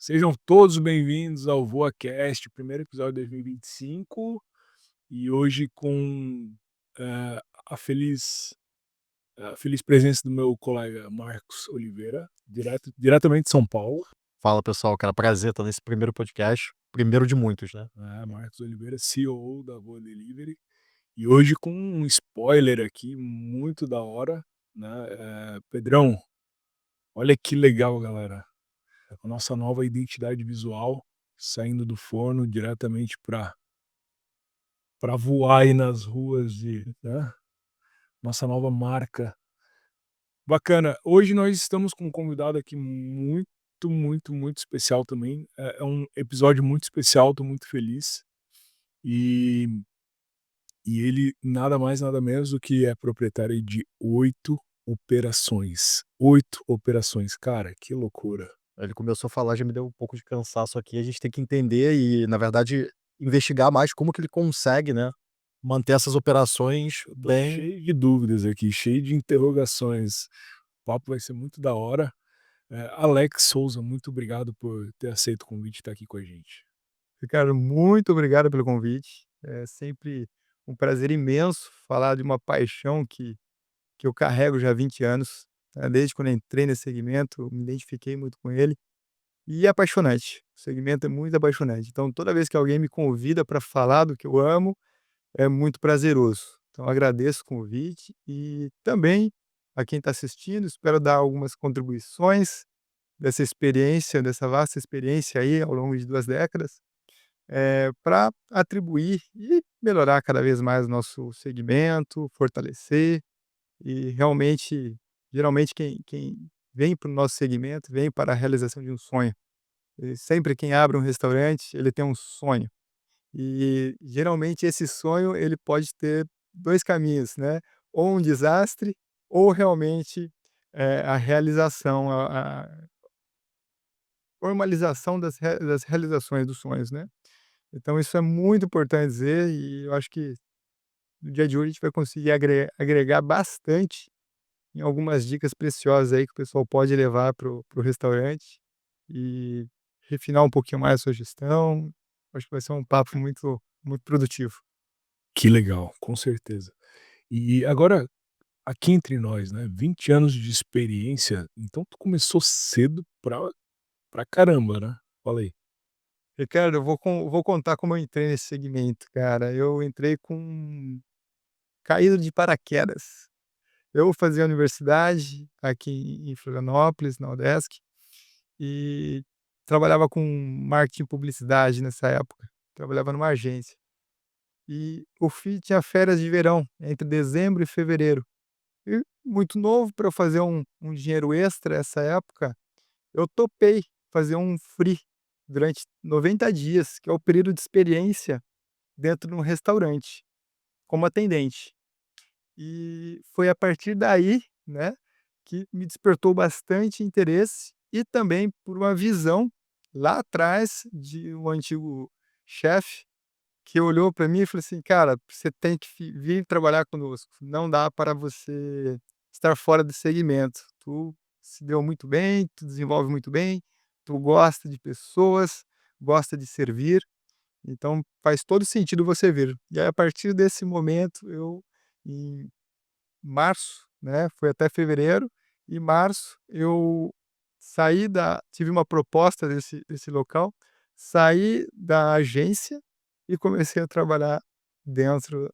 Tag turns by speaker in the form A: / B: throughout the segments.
A: Sejam todos bem-vindos ao VoaCast, primeiro episódio de 2025, e hoje com eh, a feliz, a feliz presença do meu colega Marcos Oliveira, diretamente de São Paulo.
B: Fala pessoal, cara, prazer estar nesse primeiro podcast, primeiro de muitos, né?
A: Marcos Oliveira, CEO da Voa Delivery, e hoje com um spoiler aqui muito da hora, né? Pedrão, olha que legal, galera. A nossa nova identidade visual saindo do forno diretamente para voar aí nas ruas né, nossa nova marca. Bacana. Hoje nós estamos com um convidado aqui muito, muito, muito especial também. É um episódio muito especial, estou muito feliz. E e ele nada mais, nada menos do que é proprietário de 8 operações. 8 operações. Cara, que loucura.
B: Ele começou a falar, já me deu um pouco de cansaço aqui, a gente tem que entender e, na verdade, investigar mais como que ele consegue, né, manter essas operações
A: Eu tô
B: bem.
A: cheio de dúvidas aqui, cheio de interrogações. O papo vai ser muito da hora. Alex Souza, muito obrigado por ter aceito o convite e estar aqui com a gente.
C: Ricardo, muito obrigado pelo convite. É sempre um prazer imenso falar de uma paixão que eu carrego já há 20 anos, né, desde quando entrei nesse segmento, me identifiquei muito com ele, e é apaixonante. O segmento é muito apaixonante. Então, toda vez que alguém me convida para falar do que eu amo, é muito prazeroso. Então, agradeço o convite e também a quem está assistindo, espero dar algumas contribuições dessa experiência, dessa vasta experiência aí ao longo de 2 décadas. Para atribuir e melhorar cada vez mais o nosso segmento, fortalecer e realmente, geralmente quem vem para o nosso segmento, vem para a realização de um sonho. E sempre quem abre um restaurante, ele tem um sonho. E geralmente esse sonho ele pode ter 2 caminhos, né, ou um desastre ou realmente, a realização, a formalização das realizações dos sonhos, né. Então isso é muito importante dizer e eu acho que no dia de hoje a gente vai conseguir agregar bastante em algumas dicas preciosas aí que o pessoal pode levar para o restaurante e refinar um pouquinho mais a sua gestão. Acho que vai ser um papo muito muito produtivo.
A: Que legal, com certeza. E agora, aqui entre nós, né, 20 anos de experiência, então tu começou cedo pra caramba, né? Fala aí.
C: Ricardo, eu vou contar como eu entrei nesse segmento, cara. Eu entrei com caído de paraquedas. Eu fazia universidade aqui em Florianópolis, na UDESC, e trabalhava com marketing e publicidade nessa época. Trabalhava numa agência. E o FII tinha férias de verão, entre dezembro e fevereiro. E muito novo para eu fazer um dinheiro extra essa época, eu topei fazer um free durante 90 dias, que é o período de experiência dentro de um restaurante, como atendente. E foi a partir daí, né, que me despertou bastante interesse e também por uma visão lá atrás de um antigo chefe que olhou para mim e falou assim: "Cara, você tem que vir trabalhar conosco. Não dá para você estar fora do segmento. Tu se deu muito bem, tu desenvolve muito bem, tu gosta de pessoas, gosta de servir, então faz todo sentido você vir". E aí, a partir desse momento, eu em março, né, foi até fevereiro, em março eu tive uma proposta desse local, saí da agência e comecei a trabalhar dentro,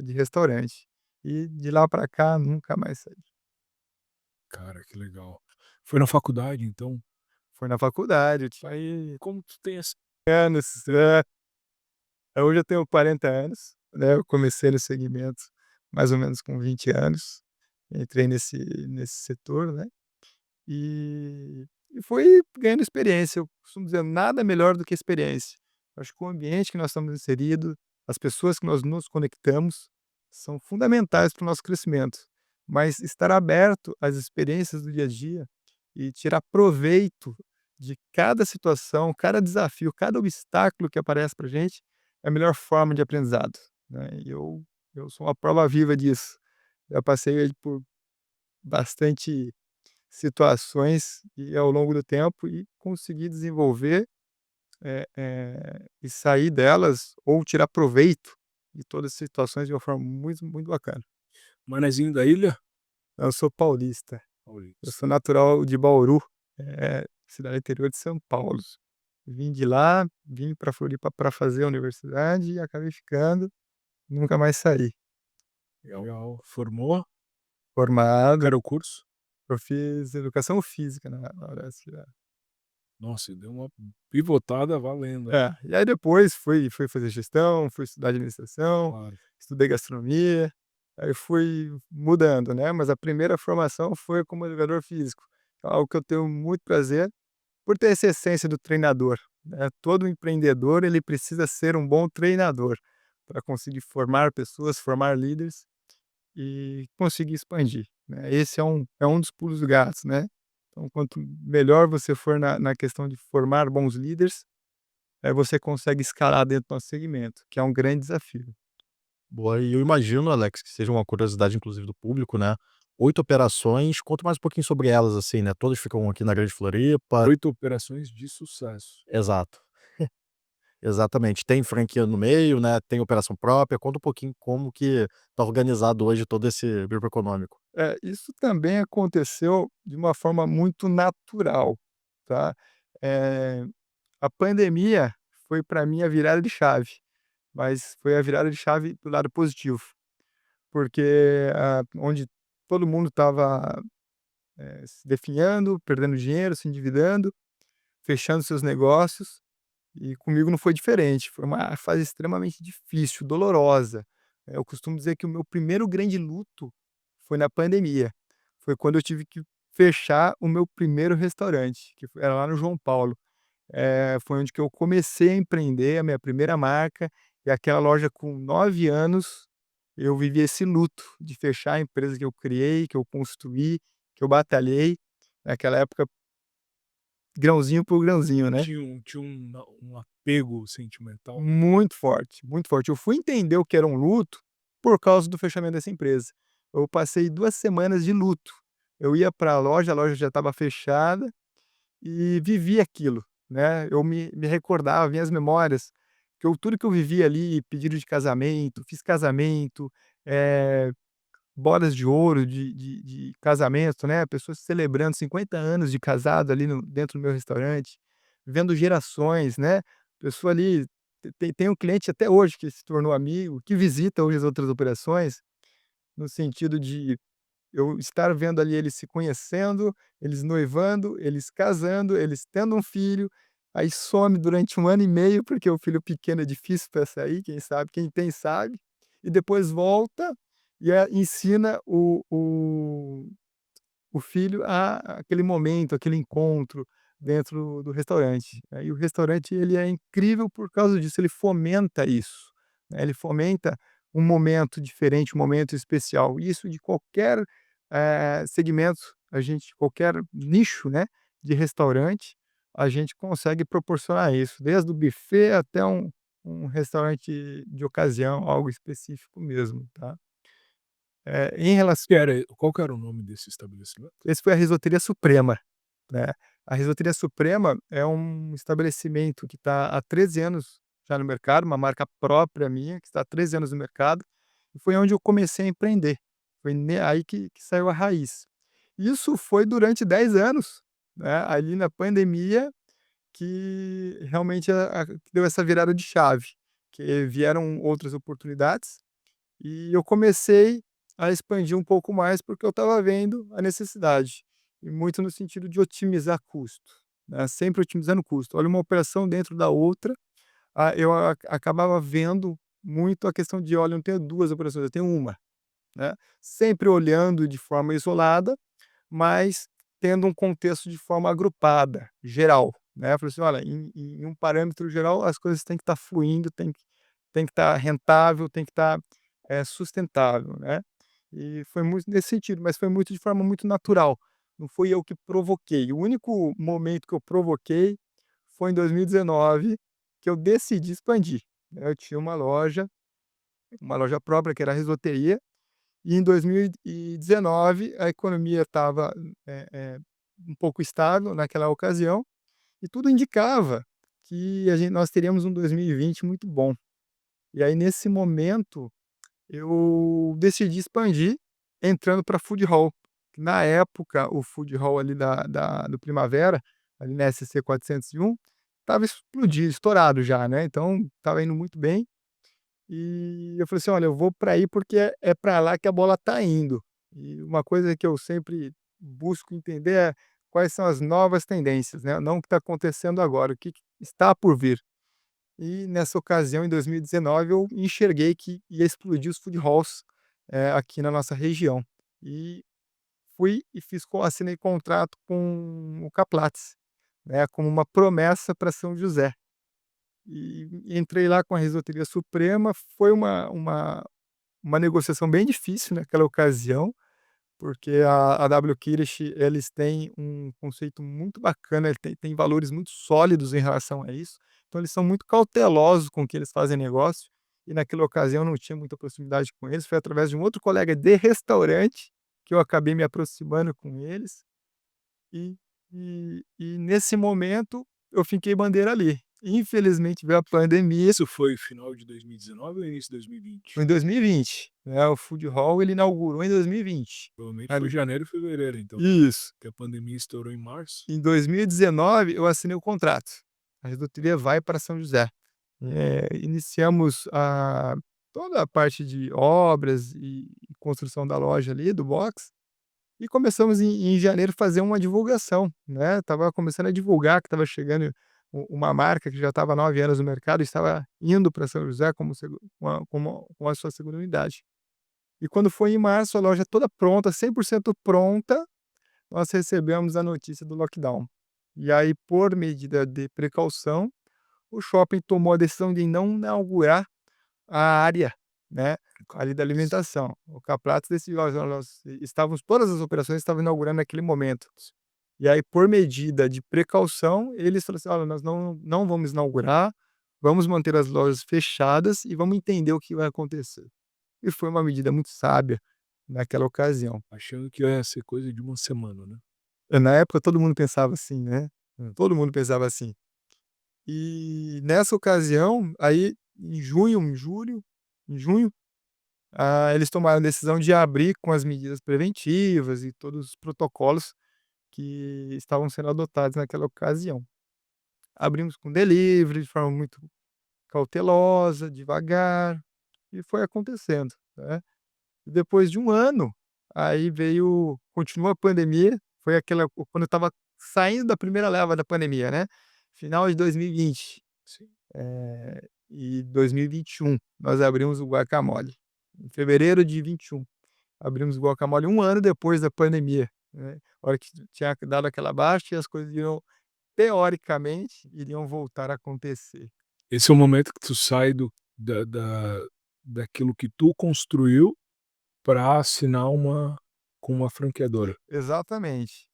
C: de restaurante. E de lá para cá nunca mais saí.
A: Cara, que legal. Foi na faculdade, então?
C: Foi na faculdade, eu tinha
A: Aí, como tu tem essa
C: anos, hoje eu tenho 40 anos, né, eu comecei no segmento mais ou menos com 20 anos, entrei nesse setor, né. E foi ganhando experiência, eu costumo dizer, nada melhor do que experiência. Eu acho que o ambiente que nós estamos inseridos, as pessoas que nós nos conectamos, são fundamentais para o nosso crescimento. Mas estar aberto às experiências do dia a dia e tirar proveito de cada situação, cada desafio, cada obstáculo que aparece para gente, é a melhor forma de aprendizado, né. E eu sou uma prova viva disso. Já passei aí por bastante situações e ao longo do tempo e conseguir desenvolver, e sair delas ou tirar proveito de todas as situações de uma forma muito, muito bacana.
A: Manezinho da ilha?
C: Eu sou paulista, eu
A: Paulista.
C: sou natural de Bauru, cidade interior de São Paulo. Vim de lá, vim para Floripa para fazer a universidade e acabei ficando, nunca mais saí.
A: Legal. Formou? Qual
C: Formado,
A: era o curso?
C: eu fiz educação física na universidade.
A: Nossa, deu uma pivotada valendo aí.
C: E aí depois fui fazer gestão, fui estudar administração,
A: Claro.
C: estudei gastronomia, aí fui mudando, né, mas a primeira formação foi como educador físico, algo que eu tenho muito prazer, por ter essa essência do treinador, né. Todo empreendedor, ele precisa ser um bom treinador, para conseguir formar pessoas, formar líderes e conseguir expandir, né. Esse é um dos pulos do gato, né. Então quanto melhor você for na questão de formar bons líderes, você consegue escalar dentro do nosso segmento, que é um grande desafio.
B: Boa, e eu imagino, Alex, que seja uma curiosidade inclusive do público, né, 8 operações, conta mais um pouquinho sobre elas, assim, né, todas ficam aqui na Grande Floripa.
A: 8 operações de sucesso.
B: Exato. Exatamente. Tem franquia no meio, né, tem operação própria, conta um pouquinho como que tá organizado hoje todo esse grupo econômico.
C: Isso também aconteceu de uma forma muito natural, tá. Eh, a pandemia foi para mim a virada de chave, mas foi a virada de chave do lado positivo, porque, onde todo mundo estava, se definhando, perdendo dinheiro, se endividando, fechando seus negócios. E comigo não foi diferente, foi uma fase extremamente difícil, dolorosa. Eu costumo dizer que o meu primeiro grande luto foi na pandemia. Foi quando eu tive que fechar o meu primeiro restaurante, que era lá no João Paulo. Foi onde que eu comecei a empreender, a minha primeira marca, e aquela loja com 9 anos, eu vivi esse luto de fechar a empresa que eu criei, que eu construí, que eu batalhei. Naquela época, grãozinho por grãozinho, né?
A: Tinha um apego sentimental.
C: Muito forte, muito forte. Eu fui entender o que era um luto por causa do fechamento dessa empresa. Eu passei 2 semanas de luto. Eu ia para a loja já estava fechada e vivi aquilo, né. Eu me recordava, vinha as memórias, que eu tudo que eu vivi ali, pedido de casamento, fiz casamento, eh, bodas de ouro de casamento, né, pessoas celebrando 50 anos de casado ali no dentro do meu restaurante, vendo gerações, né, pessoa ali tem um cliente até hoje que se tornou amigo, que visita hoje as outras operações, no sentido de eu estar vendo ali eles se conhecendo, eles noivando, eles casando, eles tendo um filho, aí some durante 1 ano e meio, porque o filho pequeno é difícil para sair, quem sabe, quem tem sabe, e depois volta e ensina o filho a aquele momento, aquele encontro dentro do restaurante. Aí o restaurante ele é incrível por causa disso, ele fomenta isso, né, ele fomenta um momento diferente, um momento especial. Isso de qualquer, segmento, a gente qualquer nicho, né, de restaurante, a gente consegue proporcionar isso, desde o buffet até um restaurante de ocasião, algo específico mesmo, tá. Em relação
A: Qual que era o nome desse estabelecimento?
C: esse foi a Risoteria Suprema. Né. A Risoteria Suprema é um estabelecimento que está há 13 anos já no mercado, uma marca própria minha, que está há 13 anos no mercado, e foi onde eu comecei a empreender. Foi aí que saiu a raiz. Isso foi durante 10 anos, né, ali na pandemia, que realmente que deu essa virada de chave, que vieram outras oportunidades e eu comecei a expandir um pouco mais, porque eu estava vendo a necessidade, e muito no sentido de otimizar custo, né, sempre otimizando custo. Olha, uma operação dentro da outra, eu acabava vendo muito a questão de: "Olha, eu não tenho 2 operações, eu tenho uma", né. Sempre olhando de forma isolada, mas tendo um contexto de forma agrupada, geral, né. Eu falei assim: "Olha, em um parâmetro geral, as coisas têm que estar fluindo, tem que estar rentável, tem que estar, sustentável", né. E foi muito nesse sentido, mas foi muito de forma muito natural, não fui eu que provoquei. O único momento que eu provoquei foi em 2019, que eu decidi expandir, né. Eu tinha uma loja própria que era a risoteria, E em 2019 a economia estava, um pouco estável naquela ocasião, e tudo indicava que nós teríamos um 2020 muito bom. E aí nesse momento, eu decidi expandir entrando para food hall. Na época, o food hall ali do Primavera, ali na SC 401, estava explodido, estourado já, né, então estava indo muito bem. E eu falei assim: "Olha, eu vou para aí porque é para lá que a bola está indo". E uma coisa que eu sempre busco entender é quais são as novas tendências, né, não o que está acontecendo agora, o que que está por vir. E nessa ocasião, em 2019, eu enxerguei que ia explodir os food halls, aqui na nossa região. E fui e assinei contrato com o Caplatz, né, como uma promessa para São José. E entrei lá com a Risoteria Suprema, foi uma negociação bem difícil naquela ocasião, porque a W. Kirish, eles têm um conceito muito bacana, ele tem valores muito sólidos em relação a isso, então eles são muito cautelosos com o que eles fazem negócio, e naquela ocasião eu não tinha muita proximidade com eles, foi através de um outro colega de restaurante que eu acabei me aproximando com eles, e nesse momento eu finquei bandeira ali. Infelizmente veio a pandemia,
A: Isso foi final de 2019 ou início de
C: foi
A: 2020?
C: em 2020, né, o food hall ele inaugurou em 2020.
A: Provavelmente foi
C: Ali
A: janeiro e fevereiro então,
C: isso.
A: porque a pandemia estourou em março.
C: Em 2019 eu assinei o contrato. A redotoria vai para São José. Iniciamos toda a parte de obras e construção da loja ali, do box, e começamos em janeiro fazer uma divulgação, né, estava começando a divulgar que estava chegando uma marca que já estava há 9 anos no mercado e estava indo para São José como com a sua segunda unidade. E quando foi em março, a loja toda pronta, 100% pronta, nós recebemos a notícia do lockdown. E aí, por medida de precaução, o shopping tomou a decisão de não inaugurar a área, né, ali da alimentação. O Caplatos decidiu, nós estávamos todas as operações estavam inaugurando naquele momento. E aí, por medida de precaução, eles falaram assim: "Olha, nós não vamos inaugurar, vamos manter as lojas fechadas e vamos entender o que vai acontecer". E foi uma medida muito sábia naquela ocasião.
A: Achando que ia ser coisa de uma semana, né.
C: Na época todo mundo pensava assim, né,
A: Hã.
C: todo mundo pensava assim. E nessa ocasião, aí em junho, eles tomaram a decisão de abrir com as medidas preventivas e todos os protocolos que estavam sendo adotados naquela ocasião. Abrimos com delivery de forma muito cautelosa, devagar, e foi acontecendo, né. E depois de um ano, aí continuou a pandemia, foi quando eu estava saindo da primeira leva da pandemia, né, final de 2020.
A: Sim.
C: E 2021 nós abrimos o Guacamole. Em fevereiro de 21, abrimos o Guacamole um ano depois da pandemia, né, a hora que tinha dado aquela baixa e as coisas teoricamente, iriam voltar a acontecer.
A: Esse é o momento que tu sai daquilo que tu construiu para assinar com uma franqueadora.
C: Exatamente.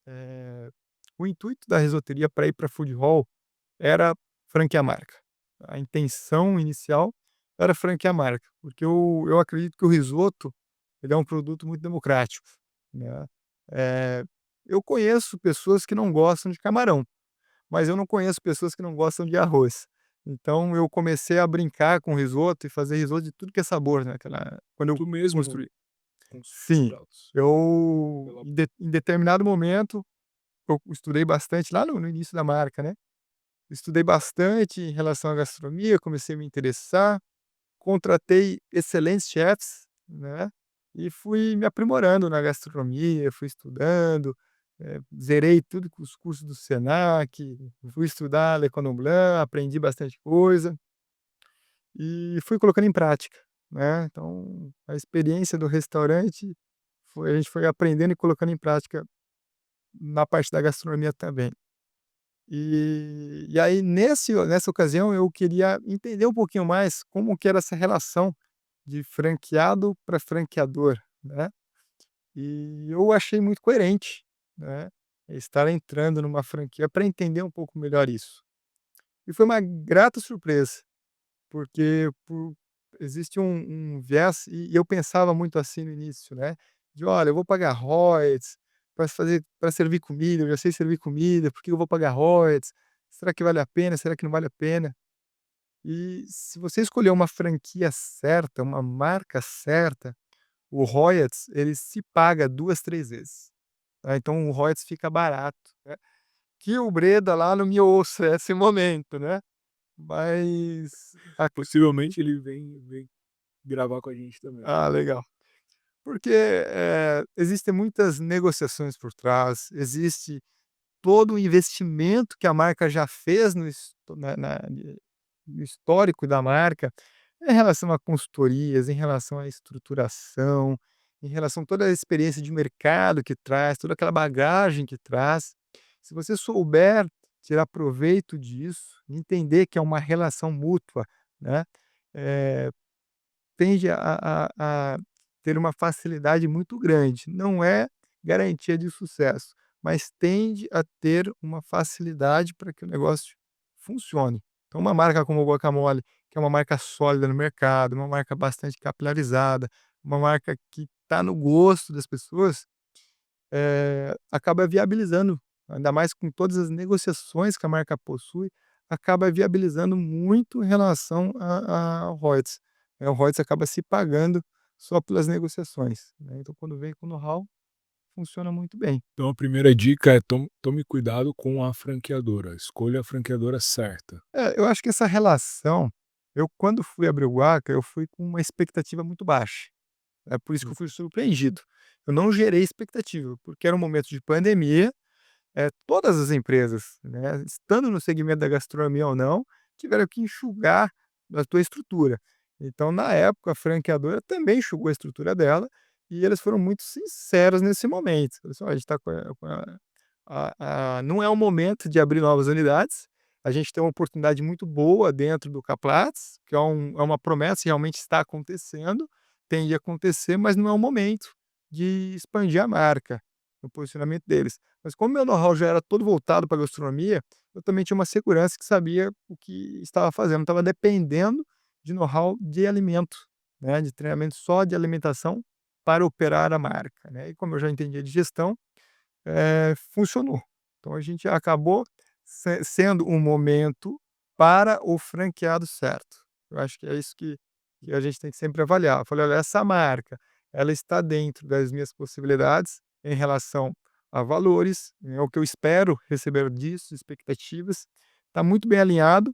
C: O intuito da risoteria para ir para food hall era franquear a marca. A intenção inicial era franquear a marca, porque eu acredito que o risoto, ele é um produto muito democrático, né. Eh, eu conheço pessoas que não gostam de camarão, mas eu não conheço pessoas que não gostam de arroz. Então eu comecei a brincar com risoto e fazer risoto de tudo que é sabor, né, quando eu
A: Tu mesmo
C: construí.
A: construiu os
C: Sim,
A: pratos.
C: eu
A: Pela
C: em determinado momento, eu estudei bastante lá no início da marca, né. Estudei bastante em relação à gastronomia, comecei a me interessar, contratei excelentes chefs, né, e fui me aprimorando na gastronomia, fui estudando, zerei tudo com os cursos do Senac, fui estudar Le Cordon Bleu, aprendi bastante coisa, e fui colocando em prática, né. Então, a experiência do restaurante a gente foi aprendendo e colocando em prática na parte da gastronomia também. E aí nessa ocasião eu queria entender um pouquinho mais como que era essa relação de franqueado para franqueador, né. E eu achei muito coerente, né, estar entrando numa franquia para entender um pouco melhor isso. E foi uma grata surpresa, porque existe um viés, e eu pensava muito assim no início, né, de: "Olha, eu vou pagar royalties para servir comida, eu já sei servir comida, por que eu vou pagar royalties? Será que vale a pena? Será que não vale a pena?". E se você escolher uma franquia certa, uma marca certa, o royalties ele se paga 2, 3 vezes, tá, então o royalties fica barato, né. Que o Breda lá não me ouça esse momento, né, mas
A: Possivelmente ele vem gravar com a gente também.
C: legal. Porque, existem muitas negociações por trás, existe todo o investimento que a marca já fez no histo na no histórico da marca, em relação a consultorias, em relação à estruturação, em relação a toda a experiência de mercado que traz, toda aquela bagagem que traz. Se você souber tirar proveito disso, entender que é uma relação mútua, né, eh tende a ter uma facilidade muito grande. Não é garantia de sucesso, mas tende a ter uma facilidade para que o negócio funcione. Então, uma marca como o Guacamole, que é uma marca sólida no mercado, uma marca bastante capilarizada, uma marca que está no gosto das pessoas, acaba viabilizando, ainda mais com todas as negociações que a marca possui, acaba viabilizando muito em relação a royalties, né, o royalties acaba se pagando só pelas negociações, né, então quando vem com know-how, funciona muito bem.
A: Então a primeira dica é tome cuidado com a franqueadora, escolha a franqueadora certa.
C: Eu acho que essa relação, eu quando fui abrir o Guaca, eu fui com uma expectativa muito baixa, é por isso que
A: Hum.
C: eu fui surpreendido. Eu não gerei expectativa, porque era um momento de pandemia. Todas as empresas, né, estando no segmento da gastronomia ou não, tiveram que enxugar a sua estrutura. Então, na época, a franqueadora também enxugou a estrutura dela e eles foram muito sinceros nesse momento. Falaram assim: "Olha, a gente está não é o momento de abrir novas unidades, a gente tem uma oportunidade muito boa dentro do Caplatz, que é uma promessa e realmente está acontecendo, tende a acontecer, mas não é o momento de expandir a marca, o posicionamento deles". Mas como meu know-how já era todo voltado para gastronomia, eu também tinha uma segurança que sabia o que estava fazendo, não estava dependendo de know-how de alimento, né, de treinamento só de alimentação para operar a marca, né. E como eu já entendia de gestão, funcionou. Então a gente acabou sendo um momento para o franqueado certo. Eu acho que é isso que a gente tem que sempre avaliar. Eu falei: "Olha, essa marca, ela está dentro das minhas possibilidades em relação a valores, é o que eu espero receber disso, expectativas, está muito bem alinhado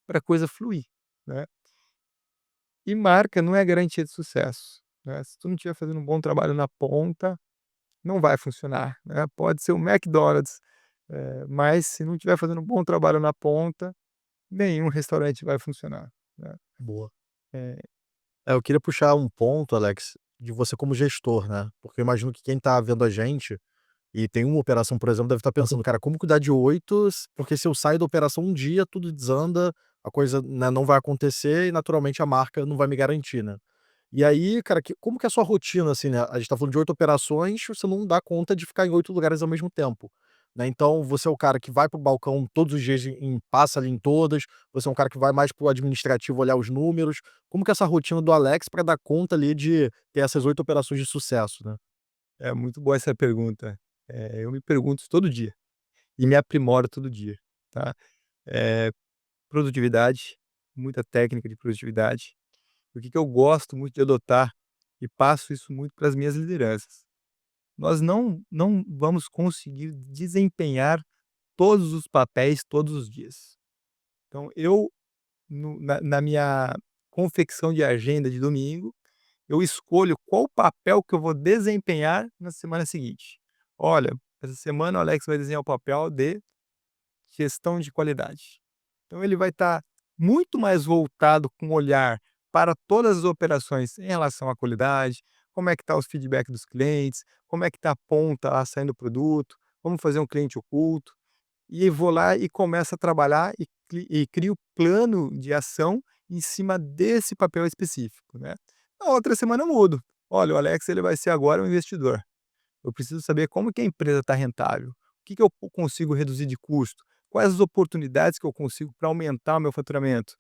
C: para a coisa fluir", né. E marca não é garantia de sucesso, né. Se tu não estiver fazendo um bom trabalho na ponta, não vai funcionar, né. Pode ser o McDonald's, mas se não estiver fazendo um bom trabalho na ponta, nenhum restaurante vai funcionar, né.
B: Boa.
C: Eh
B: Eu queria puxar um ponto, Alex, de você como gestor, né, porque eu imagino que quem tá vendo a gente e tem uma operação, por exemplo, deve estar pensando: "Cara, como cuidar de 8? Porque se eu saio da operação um dia, tudo desanda, a coisa, né, não vai acontecer e naturalmente a marca não vai me garantir, né". E aí, cara, como que é a sua rotina, assim, né, a gente tá falando de 8 operações, você não dá conta de ficar em 8 lugares ao mesmo tempo, né, então você é o cara que vai para o balcão todos os dias passa ali em todas, você é um cara que vai mais para o administrativo olhar os números, como que é essa rotina do Alex para dar conta ali de ter essas 8 operações de sucesso, né?
C: É muito boa essa pergunta. Eu me pergunto isso todo dia e me aprimoro todo dia, tá. Eh, Produtividade, muita técnica de produtividade. O que que eu gosto muito de adotar e passo isso muito para as minhas lideranças. Nós não vamos conseguir desempenhar todos os papéis todos os dias. Então eu, na minha confecção de agenda de domingo, eu escolho qual papel que eu vou desempenhar na semana seguinte. Olha, essa semana o Alex vai desenhar o papel de gestão de qualidade. Então ele vai estar muito mais voltado com olhar para todas as operações em relação à qualidade, como é que está os feedback dos clientes, como é que está a ponta lá saindo o produto, vamos fazer um cliente oculto, e vou lá e começo a trabalhar e crio plano de ação em cima desse papel específico, né. Na outra semana eu mudo. Olha, o Alex ele vai ser agora um investidor. Eu preciso saber como que a empresa está rentável, o que que eu consigo reduzir de custo, quais as oportunidades que eu consigo para aumentar o meu faturamento.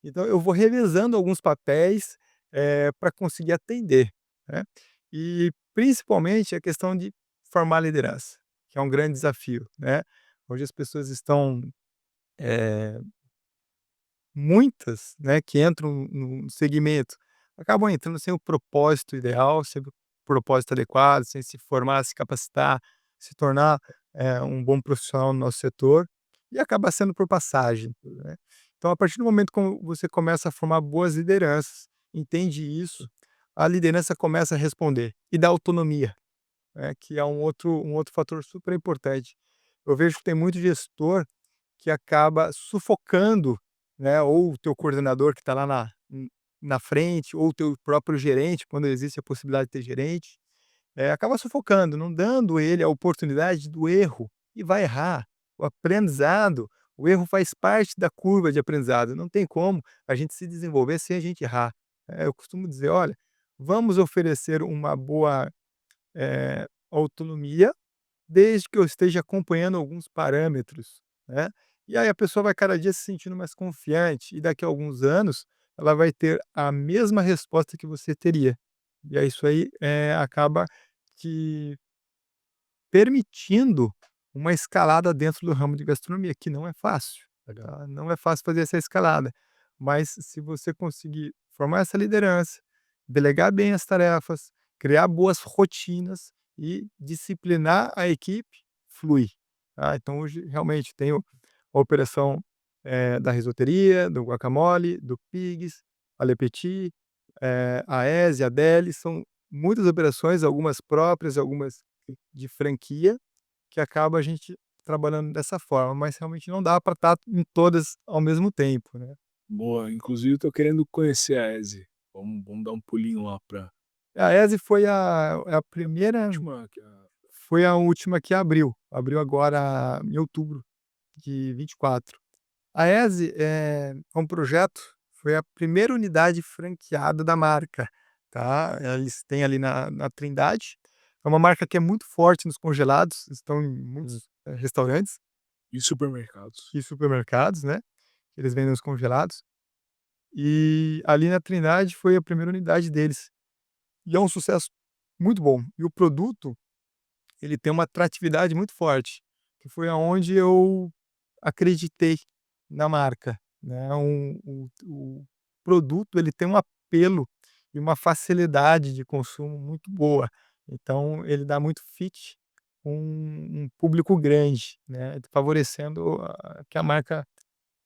C: Então eu vou revezando alguns papéis, para conseguir atender, né. E principalmente a questão de formar liderança, que é um grande desafio, né. Hoje as pessoas estão, eh, muitas, né, que entram no segmento, acabam entrando sem o propósito ideal, sem o propósito adequado, sem se formar, se capacitar, se tornar, um bom profissional no nosso setor, e acaba sendo por passagem, né. Então a partir do momento que você começa a formar boas lideranças, entende isso, a liderança começa a responder e dá autonomia, né, que é um outro fator super importante. Eu vejo que tem muito gestor que acaba sufocando, né, ou o teu coordenador que está lá na frente, ou o teu próprio gerente, quando existe a possibilidade de ter gerente, acaba sufocando, não dando ele a oportunidade do erro, e vai errar. O aprendizado, o erro faz parte da curva de aprendizado, não tem como a gente se desenvolver sem a gente errar. Eu costumo dizer: "Olha, vamos oferecer uma boa, autonomia, desde que eu esteja acompanhando alguns parâmetros, né. E aí a pessoa vai cada dia se sentindo mais confiante e daqui a alguns anos, ela vai ter a mesma resposta que você teria. E aí isso aí, acaba te permitindo uma escalada dentro do ramo de gastronomia, que não é fácil,
B: Legal.
C: tá. Não é fácil fazer essa escalada, mas se você conseguir formar essa liderança, delegar bem as tarefas, criar boas rotinas e disciplinar a equipe, flui, tá. Então hoje realmente tenho a operação, da risoteria, do guacamole, do Pigs, a Le Petit, a ESE, a Deli, são muitas operações, algumas próprias, algumas de franquia, que acaba a gente trabalhando dessa forma, mas realmente não dá para estar em todas ao mesmo tempo, né.
A: Boa, inclusive eu tô querendo conhecer a ESE. Vamos dar um pulinho lá pra
C: A ESE foi a primeira,
A: última que a
C: foi a última que abriu agora em outubro de 24. A ESE é um projeto, foi a primeira unidade franqueada da marca, tá. Eles têm ali na Trindade, é uma marca que é muito forte nos congelados, estão em
B: Hum.
C: muitos, restaurantes
A: e supermercados.
C: e supermercados, né, eles vendem os congelados. E ali na Trindade foi a primeira unidade deles. E é um sucesso muito bom. E o produto, ele tem uma atratividade muito forte, que foi aonde eu acreditei na marca, né. O produto, ele tem um apelo e uma facilidade de consumo muito boa. Então ele dá muito fit com um público grande, né, favorecendo que a marca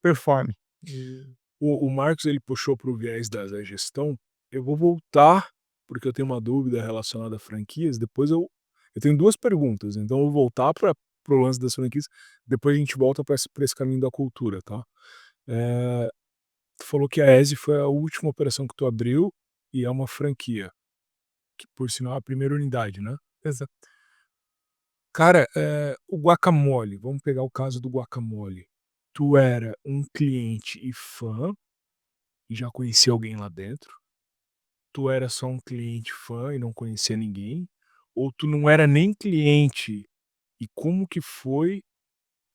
C: performe. E
A: O Marcos ele puxou para o viés da gestão, eu vou voltar, porque eu tenho uma dúvida relacionada a franquias, depois eu tenho 2 perguntas, então eu vou voltar para o lance das franquias, depois a gente volta para esse caminho da cultura, tá. Eh, Tu falou que a ESE foi a última operação que tu abriu e é uma franquia, que por sinal é a primeira unidade, né.
C: exa
A: Cara, o guacamole, vamos pegar o caso do guacamole. Tu era um cliente e fã, e já conhecia alguém lá dentro? Tu era só um cliente fã e não conhecia ninguém? Ou tu não era nem cliente, e como que foi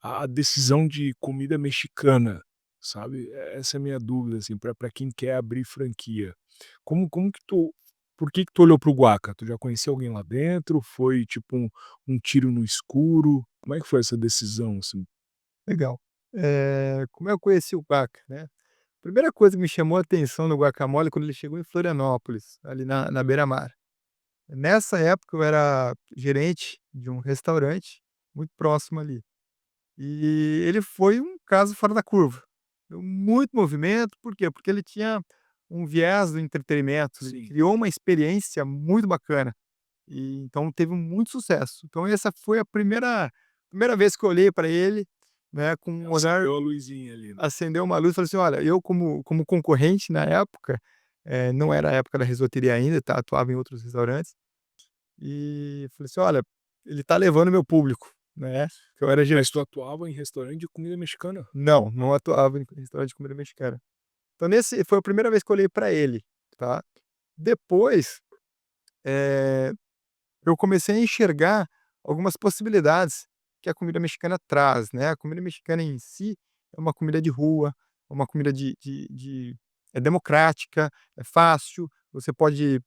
A: a decisão de comida mexicana, sabe? Essa é a minha dúvida, assim, pra quem quer abrir franquia. Como que tu por que tu olhou para o Guaca? Tu já conhecia alguém lá dentro? Foi tipo um tiro no escuro? Como é que foi essa decisão, assim?
C: Legal. Como eu conheci o Baca, né, primeira coisa que me chamou a atenção no guacamole quando ele chegou em Florianópolis, ali na beira-mar. Nessa época eu era gerente de um restaurante muito próximo ali. E ele foi um caso fora da curva. Deu muito movimento, por quê? Porque ele tinha um viés do entretenimento, ele
A: Sim.
C: criou uma experiência muito bacana, e então teve muito sucesso. Então essa foi a primeira vez que eu olhei para ele, né, com um olhar,
A: Acendeu a luzinha ali, né?
C: acendeu uma luz e falei assim: "Olha, eu como concorrente na época", não era a época da risoteria ainda, tá, atuava em outros restaurantes, e falei assim: "Olha, ele tá levando meu público", né, que eu era
A: Mas tu
C: gerente.
A: atuava em restaurante de comida mexicana?
C: Não, não atuava em restaurante de comida mexicana. Então nesse foi a primeira vez que eu olhei pra ele, tá. Depois, eh, eu comecei a enxergar algumas possibilidades que a comida mexicana traz, né. A comida mexicana em si é uma comida de rua, é uma comida é democrática, é fácil, você pode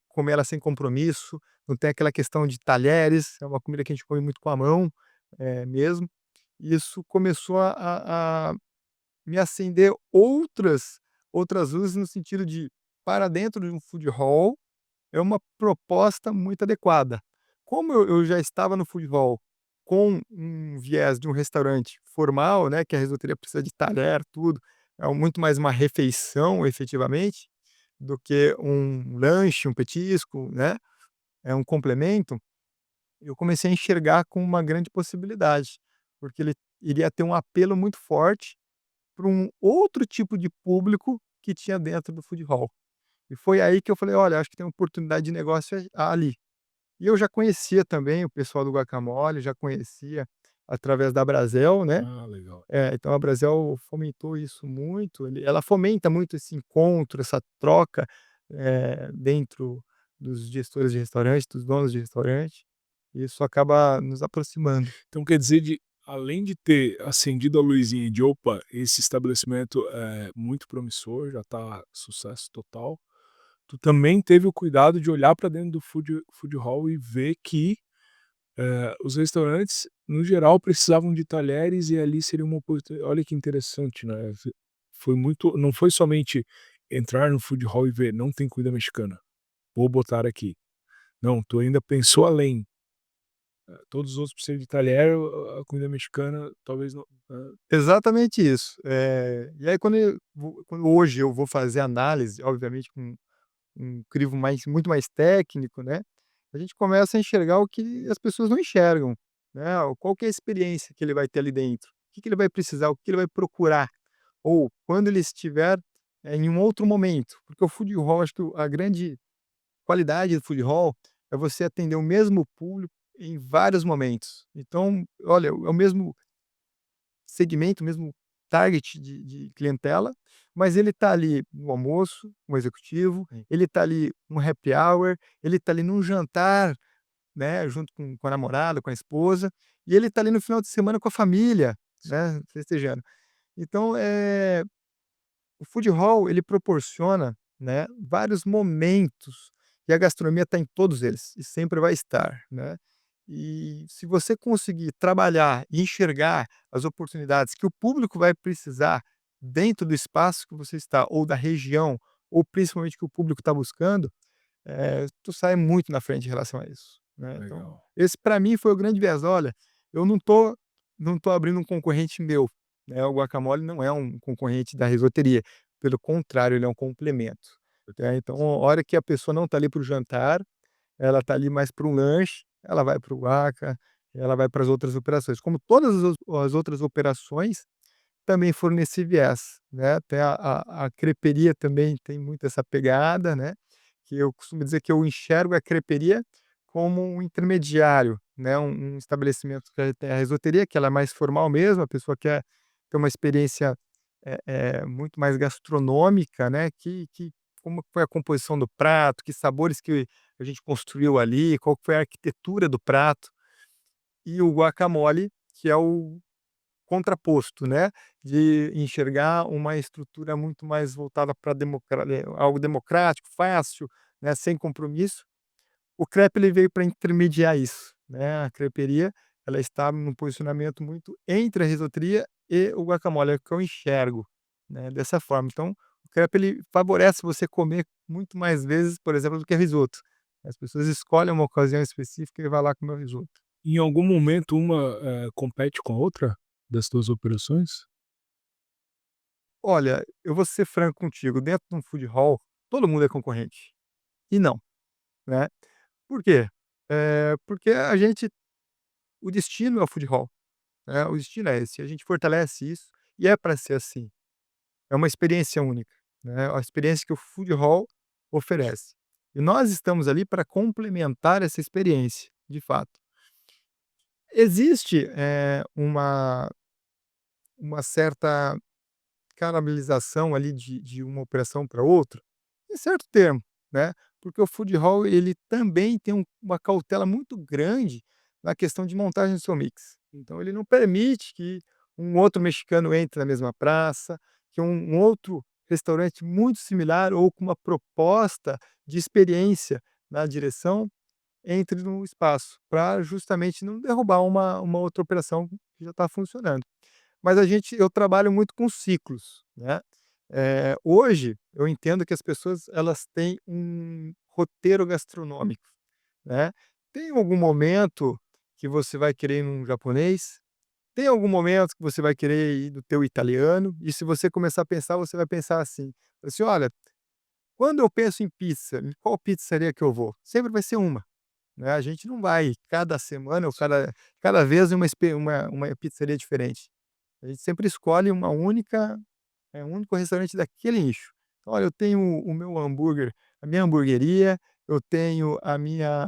C: comer ela sem compromisso, não tem aquela questão de talheres, é uma comida que a gente come muito com a mão, mesmo. E isso começou a me acender outras luzes no sentido de, para dentro de um food hall, é uma proposta muito adequada. Como eu já estava no food hall com um viés de um restaurante formal, né, que a risoteria precisa de talher, tudo, muito mais uma refeição efetivamente, do que um lanche, um petisco, né, é um complemento, eu comecei a enxergar com uma grande possibilidade, porque ele iria ter um apelo muito forte para um outro tipo de público que tinha dentro do food hall. E foi aí que eu falei: "Olha, acho que tem uma oportunidade de negócio ali". E eu já conhecia também o pessoal do guacamole, já conhecia através da Brasel, né.
A: Ah, legal.
C: Então a Brasel fomentou isso muito, ela fomenta muito esse encontro, essa troca, dentro dos gestores de restaurante, dos donos de restaurante, e isso acaba nos aproximando.
A: Então quer dizer de além de ter acendido a luzinha de: "Opa, esse estabelecimento é muito promissor, já tá sucesso total", tu também teve o cuidado de olhar para dentro do food hall e ver que, os restaurantes, no geral, precisavam de talheres e ali seria uma oportu olha que interessante, né, foi muito não foi somente entrar no food hall e ver: "Não tem comida mexicana, vou botar aqui". Não, tu ainda pensou além. Todos os outros precisam de talher, a comida mexicana talvez não
C: Exatamente isso. E aí quando hoje eu vou fazer análise, obviamente com um crivo muito mais técnico, né, a gente começa a enxergar o que as pessoas não enxergam, né, qual que é a experiência que ele vai ter ali dentro, o que que ele vai precisar, o que ele vai procurar, ou quando ele estiver, em um outro momento, porque o food hall, acho que a grande qualidade do food hall é você atender o mesmo público em vários momentos. Então, olha, é o mesmo segmento, mesmo target de clientela, mas ele está ali no almoço, um executivo, ele está ali no happy hour, ele está ali num jantar, né, junto com a namorada, com a esposa, e ele está ali no final de semana com a família, né, festejando. Então, o food hall ele proporciona, né, vários momentos, e a gastronomia está em todos eles, e sempre vai estar, né. E se você conseguir trabalhar e enxergar as oportunidades que o público vai precisar dentro do espaço que você está, ou da região, ou principalmente que o público está buscando, tu sai muito na frente em relação a isso, né. Então,
A: legal.
C: esse para mim foi o grande viés. Olha, eu não tô abrindo um concorrente meu, né, o guacamole não é um concorrente da risoteria, pelo contrário, ele é um complemento. Então, a hora que a pessoa não está ali para o jantar, ela está ali mais para um lanche, ela vai para o guaca, ela vai para as outras operações. Como todas as outras operações também foram nesse viés, né. Até a creperia também tem muito essa pegada, né, que eu costumo dizer que eu enxergo a creperia como um intermediário, né, um estabelecimento que tem a risoteria, que ela é mais formal mesmo, a pessoa quer ter uma experiência, muito mais gastronômica, né, que como que foi a composição do prato, que sabores que a gente construiu ali, qual que foi a arquitetura do prato, e o guacamole, que é o contraposto, né, de enxergar uma estrutura muito mais voltada para algo democrático, fácil, né, sem compromisso. O crepe ele veio para intermediar isso, né, a creperia, ela está num posicionamento muito entre a risoteria e o guacamole, é o que eu enxergo, né, dessa forma. Então, o crepe ele favorece você comer muito mais vezes, por exemplo, do que risoto. As pessoas escolhem uma ocasião específica e vai lá comer o risoto.
A: Em algum momento uma, compete com a outra das 2 operações?
C: Olha, eu vou ser franco contigo, dentro de um food hall, todo mundo é concorrente. E não, né. Por quê? Porque o destino é o food hall, né, o destino é esse, a gente fortalece isso, e é para ser assim. É uma experiência única, né, a experiência que o food hall oferece. E nós estamos ali para complementar essa experiência, de fato. Existe, uma certa canalização ali de uma operação para outra, em certo termo, né, porque o food hall ele também tem uma cautela muito grande na questão de montagem do seu mix. Então ele não permite que um outro mexicano entre na mesma praça, que um outro restaurante muito similar ou com uma proposta de experiência na direção entre no espaço, para justamente não derrubar uma outra operação que já está funcionando. Mas eu trabalho muito com ciclos, né. Hoje eu entendo que as pessoas elas têm um roteiro gastronômico, né. Tem algum momento que você vai querer ir num japonês, tem algum momento que você vai querer ir no teu italiano, e se você começar a pensar, você vai pensar assim: "Olha, quando eu penso em pizza, em qual pizzaria que eu vou?" Sempre vai ser uma, né, a gente não vai cada semana ou cada vez em uma pizzaria diferente. A gente sempre escolhe um único restaurante daquele nicho. Então, olha, eu tenho o meu hambúrguer, a minha hamburgueria, eu tenho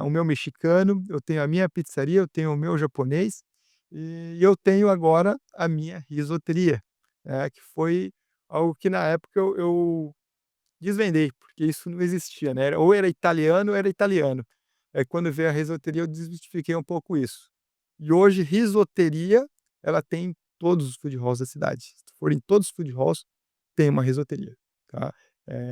C: o meu mexicano, eu tenho a minha pizzaria, eu tenho o meu japonês, e eu tenho agora a minha risoteria, que foi algo que na época eu desvendei, porque isso não existia, né, ou era italiano ou era italiano. Quando veio a risoteria eu desmistifiquei um pouco isso. E hoje risoteria, ela tem em todos os food halls da cidade. Se tu for em todos os food halls, tem uma risoteria, tá.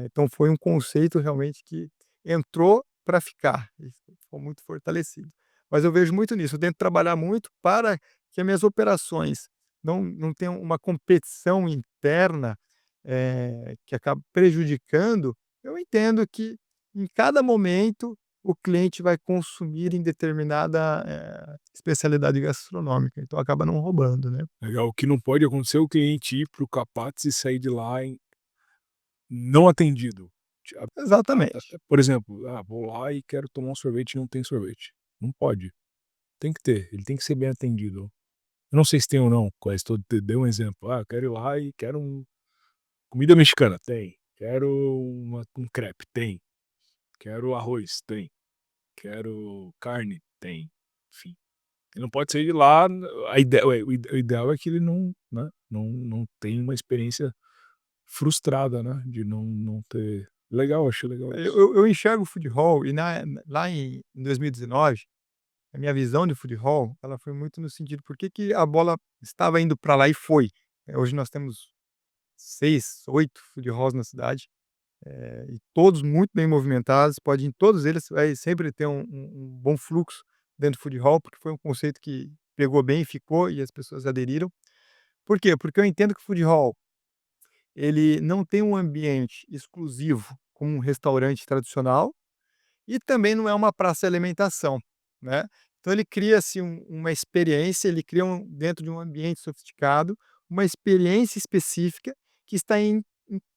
C: Então foi um conceito realmente que entrou para ficar, e ficou muito fortalecido. Mas eu vejo muito nisso, eu tento trabalhar muito para que as minhas operações não tenham uma competição interna, que acaba prejudicando. Eu entendo que em cada momento o cliente vai consumir em determinada, especialidade gastronômica, então acaba não roubando, né.
A: Legal, o que não pode acontecer é o cliente ir para o Capatos e sair de lá não atendido. Ti
C: Exatamente.
A: por exemplo, vou lá e quero tomar um sorvete e não tem sorvete. Não pode, tem que ter, ele tem que ser bem atendido. Eu não sei se tem ou não, mas dei um exemplo, quero ir lá e quero comida mexicana, tem. Quero um crepe, tem. Quero arroz, tem. Quero carne, tem. Enfim, ele não pode sair de lá, a ideia o ideal é que ele não, né, não tenha uma experiência frustrada, né, de não ter legal, achei legal
C: Eu
A: isso.
C: eu eu enxergo o food hall e lá em 2019, a minha visão de food hall, ela foi muito no sentido, por que que a bola estava indo para lá e foi. Hoje nós temos 6, 8 food halls na cidade, e todos muito bem movimentados, pode ir em todos eles, vai sempre ter um bom fluxo dentro do food hall, porque foi um conceito que pegou bem, ficou e as pessoas aderiram. Por quê? Porque eu entendo que o food hall, ele não tem um ambiente exclusivo como um restaurante tradicional, e também não é uma praça de alimentação, né. Então ele cria, assim, uma experiência, ele cria dentro de um ambiente sofisticado, uma experiência específica que está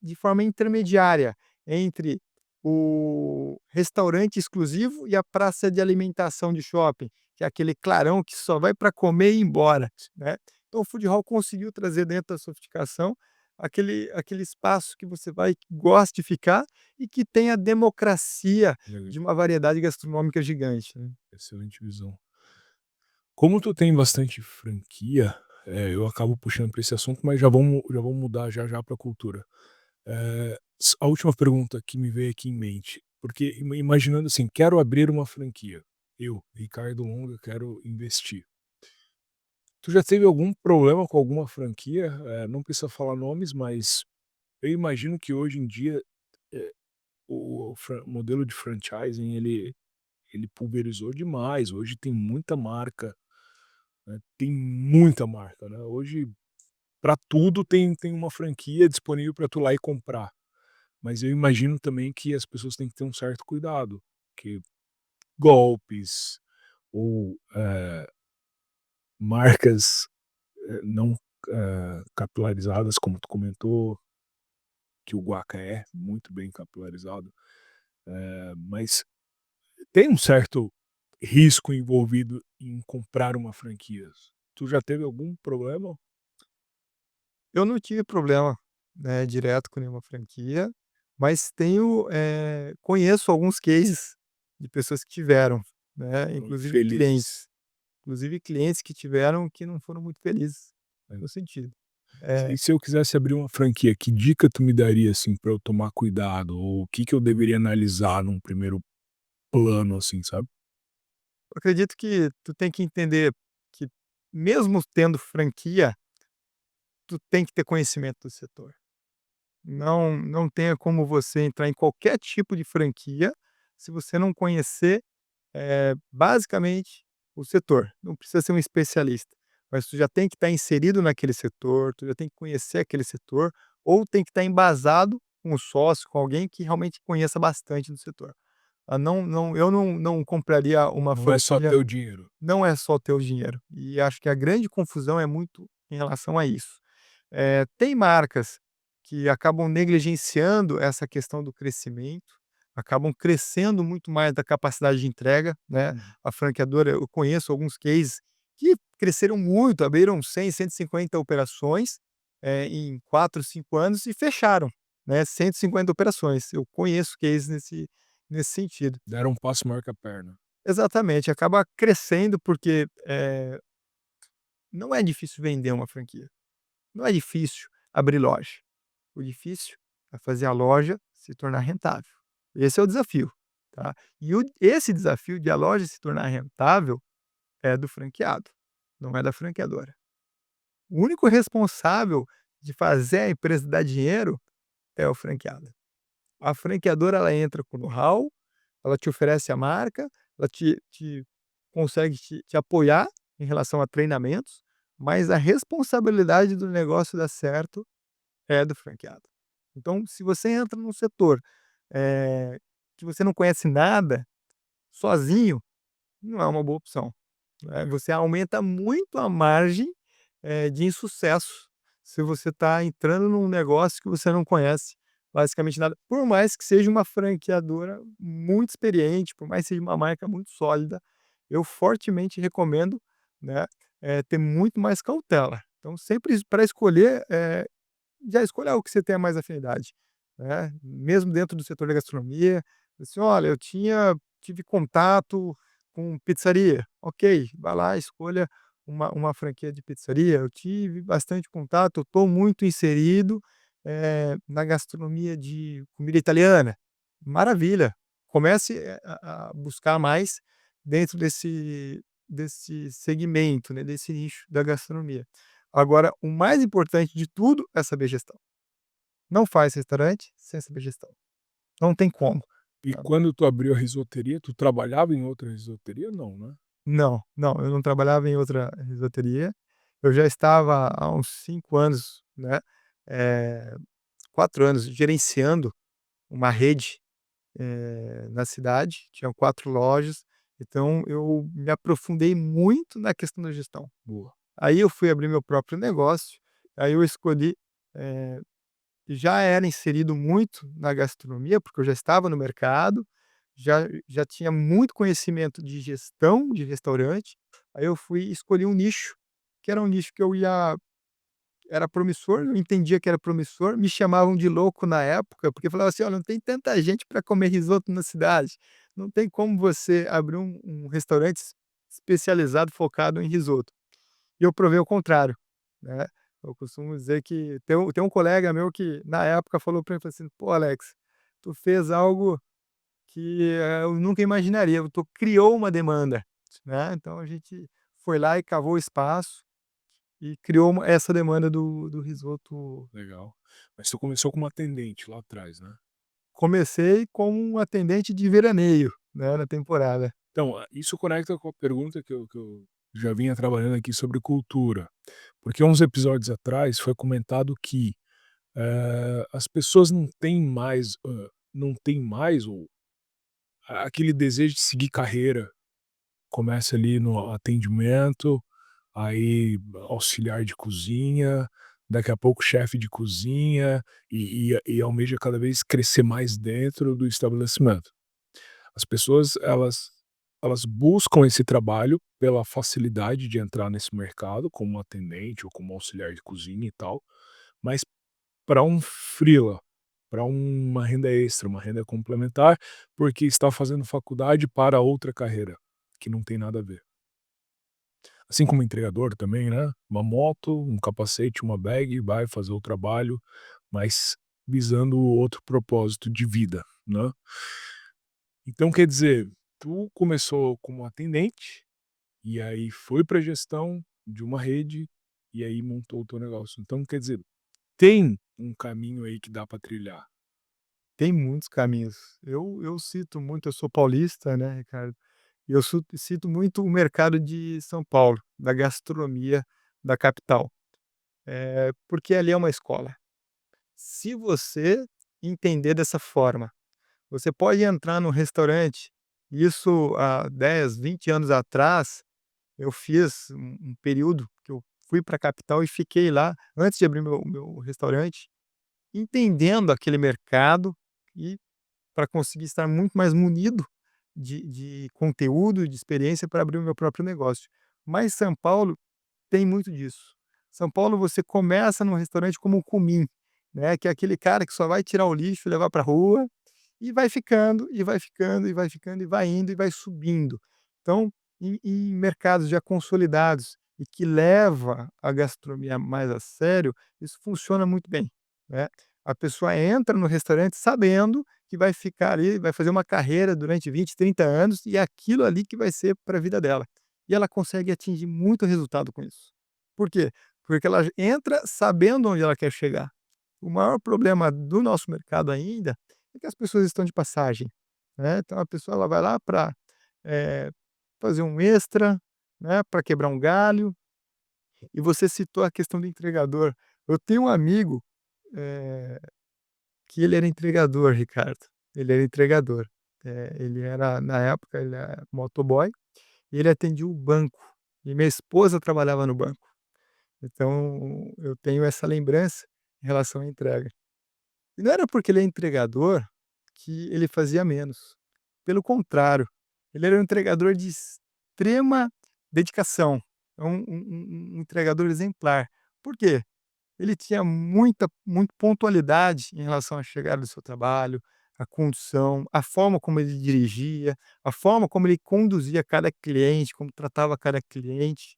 C: de forma intermediária entre o restaurante exclusivo e a praça de alimentação de shopping, que é aquele clarão que só vai para comer e ir embora, né. Então o food hall conseguiu trazer dentro da sofisticação aquele espaço que você vai, que gosta de ficar e que tem a democracia
A: Legal,
C: de uma variedade gastronômica gigante, né.
A: excelente visão. Como tu tem bastante franquia, eu acabo puxando para esse assunto, mas já vamos mudar já já pra cultura. A última pergunta que me veio aqui em mente, porque imaginando assim, quero abrir uma franquia, eu, Ricardo Longa, quero investir. Tu já teve algum problema com alguma franquia? Não precisa falar nomes, mas eu imagino que hoje em dia, eh, o modelo de franchising ele pulverizou demais, hoje tem muita marca, né, tem muita marca, né, hoje para tudo tem uma franquia disponível para tu ir lá e comprar. Mas eu imagino também que as pessoas têm que ter um certo cuidado, que golpes ou, marcas, não, capilarizadas, como tu comentou, que o Guaca é muito bem capilarizado, mas tem um certo risco envolvido em comprar uma franquia. Tu já teve algum problema?
C: Eu não tive problema, né, direto com nenhuma franquia, mas conheço alguns cases de pessoas que tiveram, né,
A: Foram infelizes.
C: inclusive clientes que tiveram que não foram muito felizes
A: Né?
C: no sentido.
A: E
C: Eh,
A: se eu quisesse abrir uma franquia, que dica tu me daria, assim, para eu tomar cuidado? Ou o que que eu deveria analisar num primeiro plano, assim, sabe?
C: eu acredito que tu tem que entender que mesmo tendo franquia, tu tem que ter conhecimento do setor. Não tenha como você entrar em qualquer tipo de franquia, se você não conhecer, basicamente, o setor. Não precisa ser um especialista, mas tu já tem que estar inserido naquele setor, tu já tem que conhecer aquele setor, ou tem que estar embasado com um sócio, com alguém que realmente conheça bastante do setor. Eu não compraria uma
A: Não é só
C: franquia.
A: ter o dinheiro.
C: Não é só ter o dinheiro. E acho que a grande confusão é muito em relação a isso. Tem marcas que acabam negligenciando essa questão do crescimento, acabam crescendo muito mais da capacidade de entrega, né.
A: Uhum.
C: A franqueadora, eu conheço alguns cases que cresceram muito, abriram 100, 150 operações, em 4, 5 anos e fecharam, né, 150 operações. Eu conheço cases nesse sentido.
A: Deram um passo maior que a perna.
C: Exatamente, acaba crescendo porque, não é difícil vender uma franquia, não é difícil abrir loja. O difícil é fazer a loja se tornar rentável. Esse é o desafio, tá. E esse desafio de a loja se tornar rentável é do franqueado, não é da franqueadora. O único responsável de fazer a empresa dar dinheiro é o franqueado. A franqueadora, ela entra com know-how, ela te oferece a marca, ela te consegue te apoiar em relação a treinamentos, mas a responsabilidade do negócio dar certo é do franqueado. Então, se você entra num setor, que você não conhece nada, sozinho, não é uma boa opção, né. Você aumenta muito a margem, de insucesso, se você está entrando num negócio que você não conhece basicamente nada, por mais que seja uma franqueadora muito experiente, por mais que seja uma marca muito sólida, eu fortemente recomendo, né, ter muito mais cautela. Então sempre para escolher, já escolha o que você tenha mais afinidade, né, mesmo dentro do setor da gastronomia, assim: "Olha, eu tive contato com pizzaria", ok, vai lá, escolha uma franquia de pizzaria. "Eu tive bastante contato, eu estou muito inserido, na gastronomia de comida italiana", maravilha, comece, a buscar mais dentro desse segmento, né, desse nicho da gastronomia. Agora, o mais importante de tudo é saber gestão. Não faz restaurante sem saber gestão. Não tem como,
A: E
C: tá.
A: quando tu abriu a risoteria, tu trabalhava em outra risoteria? Não, né?
C: Não, eu não trabalhava em outra risoteria. Eu já estava há uns 5 anos, né, eh, 4 anos gerenciando uma rede, na cidade, tinham 4 lojas, então eu me aprofundei muito na questão da gestão.
A: Boa.
C: Aí eu fui abrir meu próprio negócio, aí eu escolhi, eh já era inserido muito na gastronomia, porque eu já estava no mercado, já tinha muito conhecimento de gestão de restaurante, aí eu fui escolhi um nicho, que era um nicho que eu ia era promissor, eu entendia que era promissor, me chamavam de louco na época, porque falavam assim: "Olha, não tem tanta gente para comer risoto na cidade, não tem como você abrir um restaurante especializado, focado em risoto". E eu provei o contrário, né. Eu costumo dizer que tem um colega meu que na época falou para mim, falou assim: "Pô, Alex, tu fez algo que, eu nunca imaginaria, tu criou uma demanda", né. Então a gente foi lá e cavou o espaço e criou essa demanda do risoto.
A: Legal. Mas tu começou como atendente lá atrás, né?
C: Comecei como um atendente de veraneio, né, na temporada.
A: Então, isso conecta com a pergunta que eu já vinha trabalhando aqui sobre cultura. Porque uns episódios atrás foi comentado que, as pessoas não têm mais aquele desejo de seguir carreira. Começa ali no atendimento, aí auxiliar de cozinha, daqui a pouco chefe de cozinha, e almeja cada vez crescer mais dentro do estabelecimento. As pessoas elas buscam esse trabalho pela facilidade de entrar nesse mercado como atendente ou como auxiliar de cozinha e tal, mas para um freela, para uma renda extra, uma renda complementar, porque está fazendo faculdade para outra carreira, que não tem nada a ver. Assim como entregador também, né, uma moto, um capacete, uma bag, vai fazer o trabalho, mas visando outro propósito de vida, né. Então quer dizer, tu começou como atendente, e aí foi para gestão de uma rede, e aí montou o teu negócio. Então quer dizer, tem um caminho aí que dá para trilhar?
C: Tem muitos caminhos. Eu cito muito, eu sou paulista, né, Ricardo, e eu cito muito o mercado de São Paulo, da gastronomia da capital, porque ali é uma escola. Se você entender dessa forma, você pode entrar num restaurante, isso há 10, 20 anos atrás, eu fiz um período que eu fui para a capital e fiquei lá, antes de abrir meu restaurante, entendendo aquele mercado e para conseguir estar muito mais munido de conteúdo, de experiência para abrir o meu próprio negócio. Mas São Paulo tem muito disso. São Paulo você começa num restaurante como o Cumim, né, que é aquele cara que só vai tirar o lixo e levar para a rua, e vai ficando, e vai ficando, e vai ficando, e vai indo, e vai subindo. Então, em mercados já consolidados e que leva a gastronomia mais a sério, isso funciona muito bem, né. A pessoa entra no restaurante sabendo que vai ficar ali, vai fazer uma carreira durante 20, 30 anos, e é aquilo ali que vai ser para a vida dela. E ela consegue atingir muito resultado com isso. Por quê? Porque ela entra sabendo onde ela quer chegar. O maior problema do nosso mercado ainda é que as pessoas estão de passagem, né. Então a pessoa ela vai lá para fazer um extra, né, para quebrar um galho. E você citou a questão do entregador. Eu tenho um amigo, eh, que ele era entregador, Ricardo. Ele era entregador. Ele era na época ele é motoboy, e ele atendia o banco, e minha esposa trabalhava no banco. Então eu tenho essa lembrança em relação à entrega. E não era porque ele é entregador que ele fazia menos. Pelo contrário, ele era um entregador de extrema dedicação. É um entregador exemplar. Por quê? Ele tinha muita pontualidade em relação à chegada do seu trabalho, a condução, a forma como ele dirigia, a forma como ele conduzia cada cliente, como tratava cada cliente.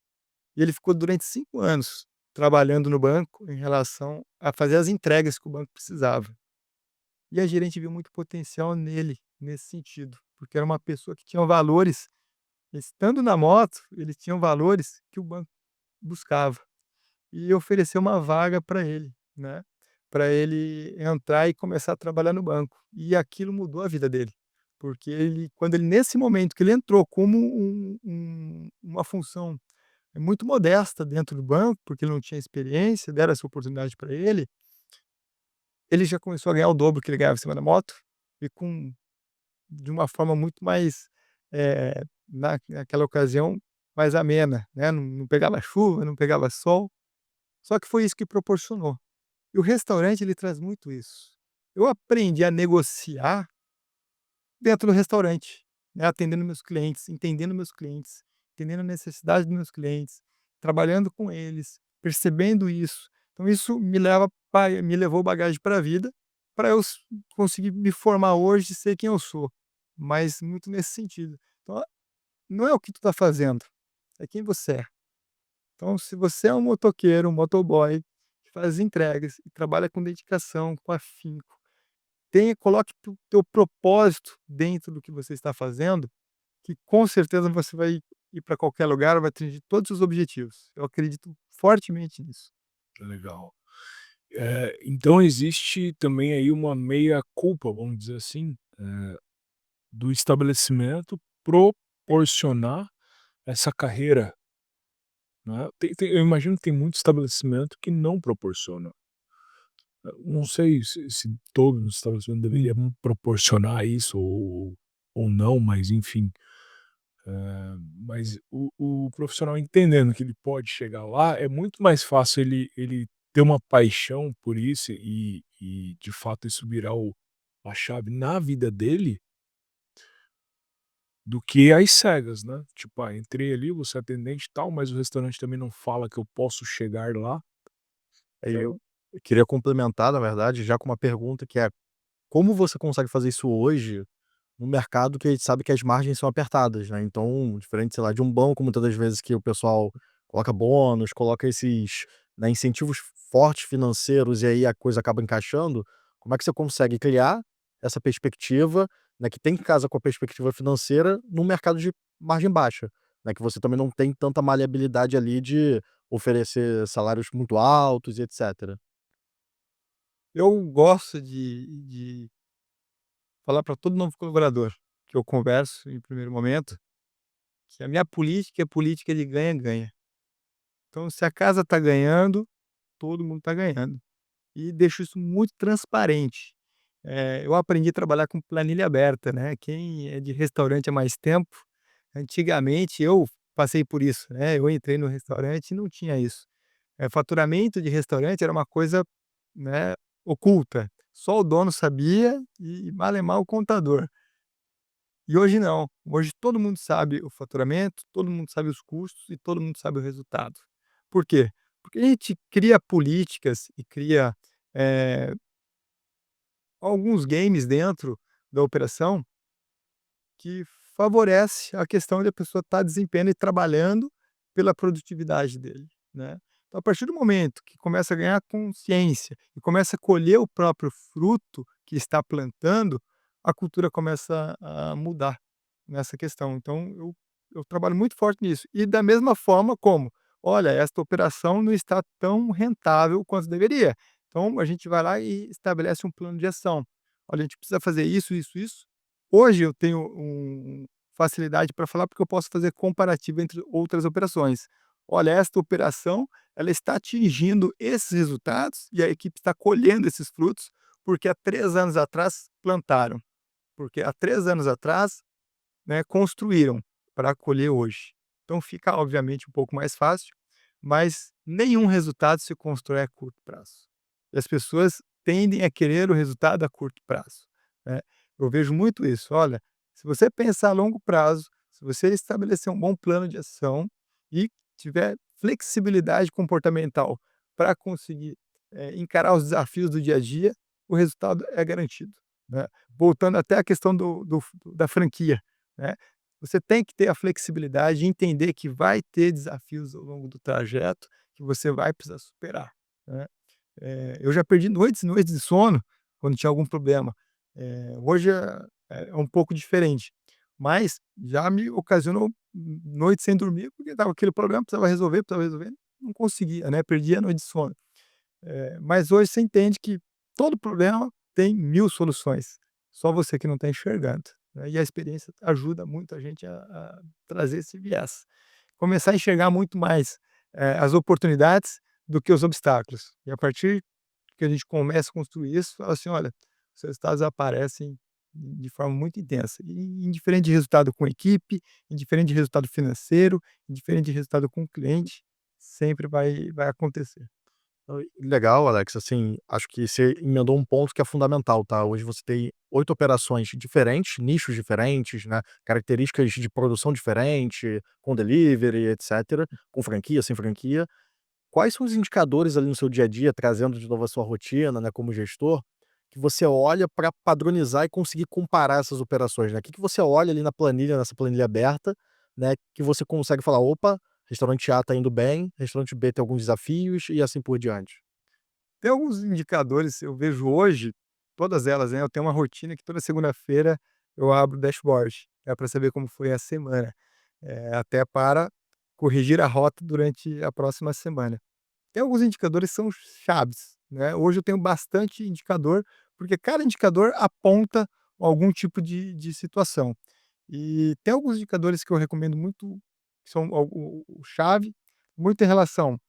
C: E ele ficou durante 5 anos trabalhando no banco em relação a fazer as entregas que o banco precisava. E a gerente viu muito potencial nele, nesse sentido, porque era uma pessoa que tinha valores, estando na moto, ele tinha valores que o banco buscava. E ofereceu uma vaga para ele, né, para ele entrar e começar a trabalhar no banco. E aquilo mudou a vida dele, porque quando ele nesse momento que ele entrou como uma função muito modesta dentro do banco, porque ele não tinha experiência, deram essa oportunidade para ele, ele já começou a ganhar o dobro que ele ganhava em cima da moto, e de uma forma muito mais, naquela ocasião, mais amena, né, não pegava chuva, não pegava sol, só que foi isso que proporcionou. E o restaurante ele traz muito isso. Eu aprendi a negociar dentro do restaurante, né, atendendo meus clientes, entendendo a necessidade dos meus clientes, trabalhando com eles, percebendo isso. Então isso me levou bagagem para a vida, para eu conseguir me formar hoje e ser quem eu sou, mas muito nesse sentido. Então, não é o que tu está fazendo, é quem você é. Então se você é um motoqueiro, um motoboy, que faz entregas e trabalha com dedicação, com afinco, coloque o teu propósito dentro do que você está fazendo, que com certeza você vai ir para qualquer lugar, vai atingir todos os objetivos. Eu acredito fortemente nisso.
A: Legal. Então existe também aí uma meia culpa, vamos dizer assim, do estabelecimento proporcionar essa carreira, né. Eu imagino que tem muito estabelecimento que não proporciona. Não sei se todos os estabelecimentos deveriam proporcionar isso ou não, mas enfim. Mas o profissional entendendo que ele pode chegar lá, é muito mais fácil ele ter uma paixão por isso e de fato isso virar a chave na vida dele, do que às cegas, né. Tipo: "Ah, entrei ali, vou ser atendente e tal, mas o restaurante também não fala que eu posso chegar lá".
B: Aí
A: Então
B: eu queria complementar, na verdade, já com uma pergunta que é: como você consegue fazer isso hoje no mercado que a gente sabe que as margens são apertadas, né? Então, diferente, sei lá, de um banco, muitas das vezes que o pessoal coloca bônus, coloca esses, né, incentivos fortes financeiros e aí a coisa acaba encaixando, como é que você consegue criar essa perspectiva, né, que tem que casa com a perspectiva financeira num mercado de margem baixa, né, que você também não tem tanta maleabilidade ali de oferecer salários muito altos e etcétera.
C: Eu gosto de falar para todo novo colaborador que eu converso em primeiro momento, que a minha política é política de ganha-ganha. Então se a casa está ganhando, todo mundo está ganhando. E deixo isso muito transparente. Eu aprendi a trabalhar com planilha aberta, né, quem é de restaurante há mais tempo, antigamente eu passei por isso, né, eu entrei no restaurante e não tinha isso. Faturamento de restaurante era uma coisa, né, oculta, só o dono sabia e malemar o contador. E hoje não, hoje todo mundo sabe o faturamento, todo mundo sabe os custos e todo mundo sabe o resultado. Por quê? Porque a gente cria políticas e cria, eh, alguns games dentro da operação que favorece a questão de a pessoa estar desempenhando e trabalhando pela produtividade dele, né. Então a partir do momento que começa a ganhar consciência e começa a colher o próprio fruto que está plantando, a cultura começa a mudar nessa questão. Então eu trabalho muito forte nisso. E da mesma forma como: "Olha, esta operação não está tão rentável quanto deveria". Então a gente vai lá e estabelece um plano de ação. "Olha, a gente precisa fazer isso, isso, isso". Hoje eu tenho facilidade para falar, porque eu posso fazer comparativo entre outras operações. Olha, esta operação, ela está atingindo esses resultados e a equipe está colhendo esses frutos, porque há 3 anos atrás plantaram, porque há 3 anos atrás, né, construíram para colher hoje. Então fica obviamente um pouco mais fácil, mas nenhum resultado se constrói a curto prazo. E as pessoas tendem a querer o resultado a curto prazo, né. Eu vejo muito isso, olha, se você pensar a longo prazo, se você estabelecer um bom plano de ação e tiver flexibilidade comportamental para conseguir, encarar os desafios do dia a dia, o resultado é garantido, né. Voltando até à questão da franquia, né, você tem que ter a flexibilidade de entender que vai ter desafios ao longo do trajeto, que você vai precisar superar, né. Eu já perdi noites e noites de sono quando tinha algum problema. Hoje é um pouco diferente, mas já me ocasionou noites sem dormir, porque estava aquele problema, precisava resolver, não conseguia, né, perdia a noite de sono. Mas hoje você entende que todo problema tem 1000 soluções, só você que não está enxergando, né, e a experiência ajuda muito a gente a trazer esse viés. Começar a enxergar muito mais, as oportunidades do que os obstáculos. E a partir que a gente começa a construir isso, fala assim: "Olha, os resultados aparecem de forma muito intensa". E indiferente de resultado com equipe, indiferente de resultado financeiro, indiferente de resultado com o cliente, sempre vai acontecer.
B: Legal, Alex, assim, acho que você emendou um ponto que é fundamental, tá? Hoje você tem 8 operações diferentes, nichos diferentes, né, características de produção diferente, com delivery, etcétera, com franquia, sem franquia. Quais são os indicadores ali no seu dia a dia, trazendo de novo a sua rotina, né, como gestor, que você olha para padronizar e conseguir comparar essas operações, né? O que que você olha ali na planilha, nessa planilha aberta, né, que você consegue falar: "Opa, restaurante A está indo bem, restaurante B tem alguns desafios", e assim por diante?
C: Tem alguns indicadores, eu vejo hoje, todas elas, né, eu tenho uma rotina que toda segunda-feira eu abro o dashboard, para saber como foi a semana, até para corrigir a rota durante a próxima semana. Tem alguns indicadores que são chaves, né, hoje eu tenho bastante indicador, porque cada indicador aponta algum tipo de situação. E tem alguns indicadores que eu recomendo muito, que são o chave, muito em relação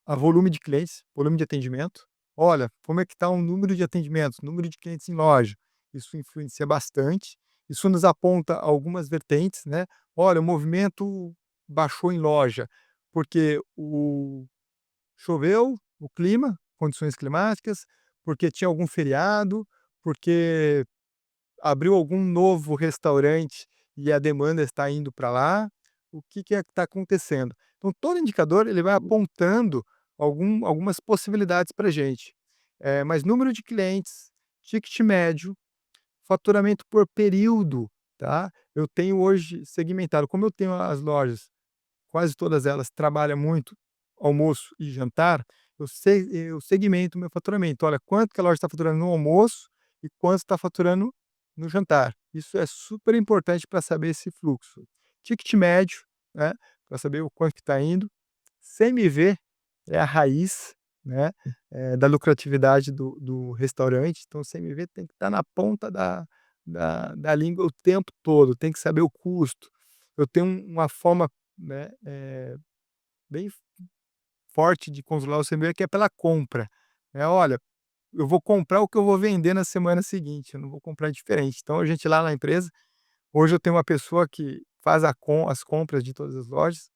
C: a volume de clientes, volume de atendimento. Olha, como é que está o número de atendimentos, número de clientes em loja. Isso influencia bastante. Isso nos aponta algumas vertentes, né? Olha, o movimento baixou em loja, porque choveu, o clima, condições climáticas, porque tinha algum feriado, porque abriu algum novo restaurante e a demanda está indo para lá, o que que é que está acontecendo? Então todo indicador ele vai apontando algumas possibilidades para a gente. Mas número de clientes, ticket médio, faturamento por período, tá? Eu tenho hoje segmentado, como eu tenho as lojas, quase todas elas trabalham muito almoço e jantar, eu segmento o meu faturamento. Olha, quanto que a loja está faturando no almoço e quanto está faturando no jantar. Isso é super importante para saber esse fluxo. Ticket médio, né, para saber o quanto que está indo. CMV é a raiz, né, da lucratividade do restaurante. Então o CMV tem que estar na ponta da língua o tempo todo, tem que saber o custo. Eu tenho uma forma, né, bem forte de controlar o CMV, que é pela compra, né. Olha, eu vou comprar o que eu vou vender na semana seguinte, eu não vou comprar diferente. Então a gente lá na empresa, hoje eu tenho uma pessoa que faz as compras de todas as lojas,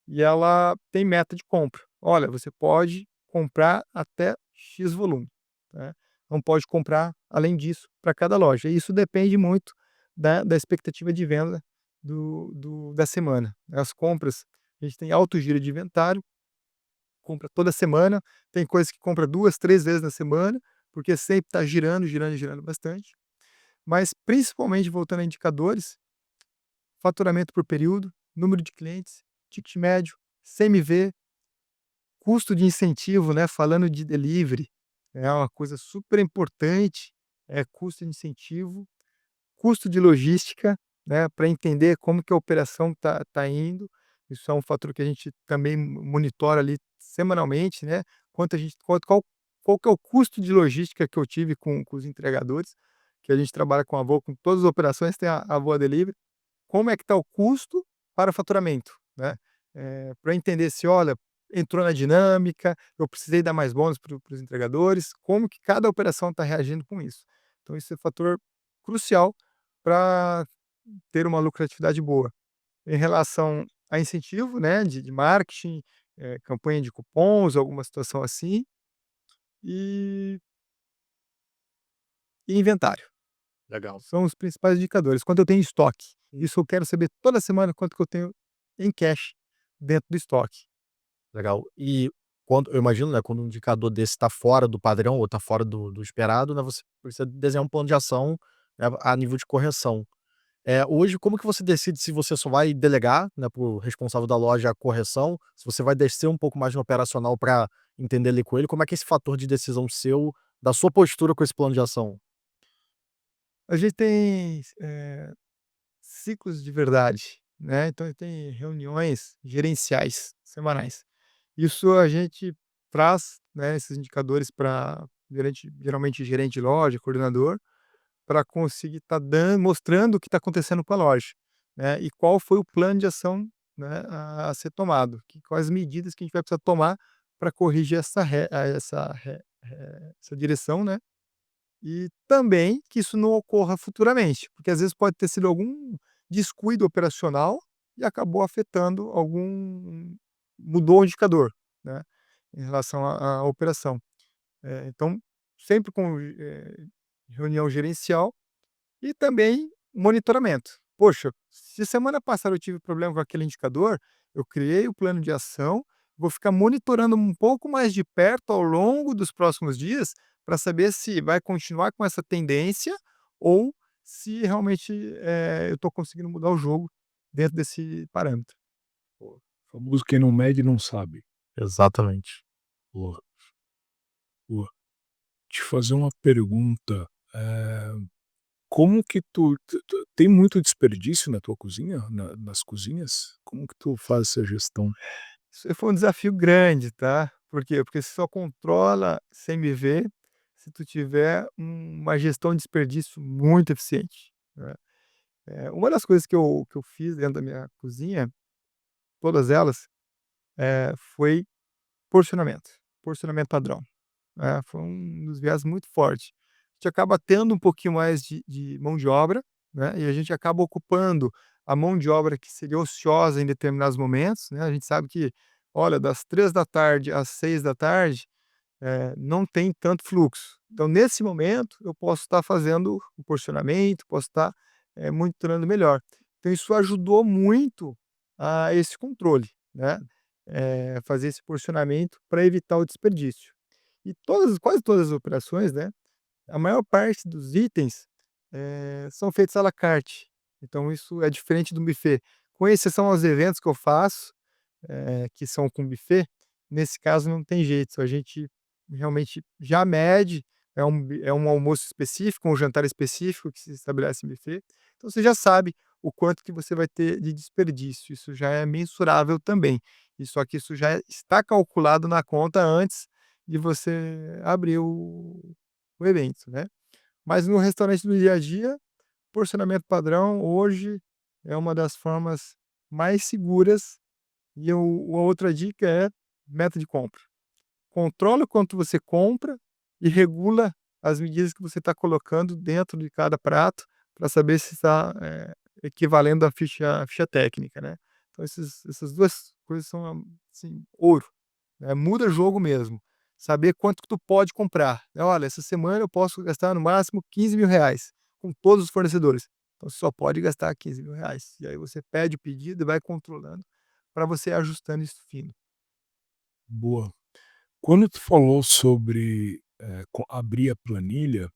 C: e ela tem meta de compra. Olha, você pode comprar até X volume, né, não pode comprar além disso para cada loja. E isso depende muito da expectativa de venda da semana. As compras, a gente tem alto giro de inventário, compra toda semana, tem coisas que compra 2, 3 vezes na semana, porque sempre está girando, girando, girando bastante. Mas principalmente voltando a indicadores, faturamento por período, número de clientes, ticket médio, CMV, custo de incentivo, né, falando de delivery, é uma coisa super importante, é custo de incentivo, custo de logística, né, para entender como que a operação tá indo. Isso é um fator que a gente também monitora ali semanalmente, né, quanto a gente qual que é o custo de logística que eu tive com os entregadores, que a gente trabalha com a Voa, com todas as operações tem a Voa Delivery. Como é que está o custo para o faturamento, né, para entender se, olha, entrou na dinâmica, eu precisei dar mais bônus para os entregadores, como que cada operação está reagindo com isso. Então isso é fator crucial para ter uma lucratividade boa. Em relação a incentivo, né, de marketing, campanha de cupons, alguma situação assim, e inventário.
B: Legal.
C: São os principais indicadores. Quanto eu tenho em estoque, isso eu quero saber toda semana quanto que eu tenho em cash dentro do estoque.
B: Legal. E quando eu imagino, né, quando um indicador desse está fora do padrão ou está fora do esperado, né, você precisa desenhar um plano de ação, né, a nível de correção. Hoje, como que você decide se você só vai delegar, né, para o responsável da loja a correção, se você vai descer um pouco mais no operacional para entender ali com ele, como é que é esse fator de decisão seu, da sua postura com esse plano de ação?
C: A gente tem, ciclos de verdade, né, então tem reuniões gerenciais semanais. Isso a gente traz, né, esses indicadores para geralmente gerente de loja, coordenador, para conseguir estar mostrando o que está acontecendo com a loja, né, e qual foi o plano de ação, né, a ser tomado, quais medidas que a gente vai precisar tomar para corrigir essa direção, né, e também que isso não ocorra futuramente, porque às vezes pode ter sido algum descuido operacional e acabou afetando mudou o indicador, né, em relação à operação. Então, sempre com, reunião gerencial e também monitoramento. Poxa, se semana passada eu tive problema com aquele indicador, eu criei o plano de ação, vou ficar monitorando um pouco mais de perto ao longo dos próximos dias para saber se vai continuar com essa tendência ou se realmente eu estou conseguindo mudar o jogo dentro desse parâmetro.
A: Pô, famoso quem não mede não sabe.
B: Exatamente.
A: Boa, boa. Te fazer uma pergunta, como que tu tem muito desperdício na tua cozinha, nas cozinhas? Como que tu faz essa gestão?
C: Isso foi um desafio grande, tá? Por quê? Porque você só controla CMV se tu tiver uma gestão de desperdício muito eficiente, né. Uma das coisas que eu fiz dentro da minha cozinha, todas elas, foi porcionamento, porcionamento padrão, né. Foi um dos viés muito forte. A gente acaba tendo um pouquinho mais de mão de obra, né, e a gente acaba ocupando a mão de obra que seria ociosa em determinados momentos, né. A gente sabe que, olha, das 15h às 18h não tem tanto fluxo. Então, nesse momento, eu posso estar fazendo o porcionamento, posso estar, monitorando melhor. Então, isso ajudou muito a esse controle, né, fazer esse porcionamento para evitar o desperdício. E quase todas as operações, né, a maior parte dos itens, são feitos à la carte. Então, isso é diferente do buffet. Com exceção aos eventos que eu faço, que são com buffet, nesse caso não tem jeito, a gente realmente já mede, é um almoço específico, um jantar específico que se estabelece em buffet, então você já sabe o quanto que você vai ter de desperdício, isso já é mensurável também. E só que isso já está calculado na conta antes, de você abrir o evento, né. Mas no restaurante do dia a dia, porcionamento padrão hoje é uma das formas mais seguras e a outra dica é meta de compra. Controla o quanto você compra e regula as medidas que você está colocando dentro de cada prato, para saber se está, equivalendo à ficha técnica, né. Então essas 2 coisas são, assim, ouro, né, muda jogo mesmo. Saber quanto que tu pode comprar. Olha, essa semana eu posso gastar no máximo R$ 15.000 com todos os fornecedores. Então você só pode gastar R$ 15.000. E aí você pede o pedido e vai controlando, para você ir ajustando isso fino.
A: Boa. Quando tu falou sobre, abrir a planilha,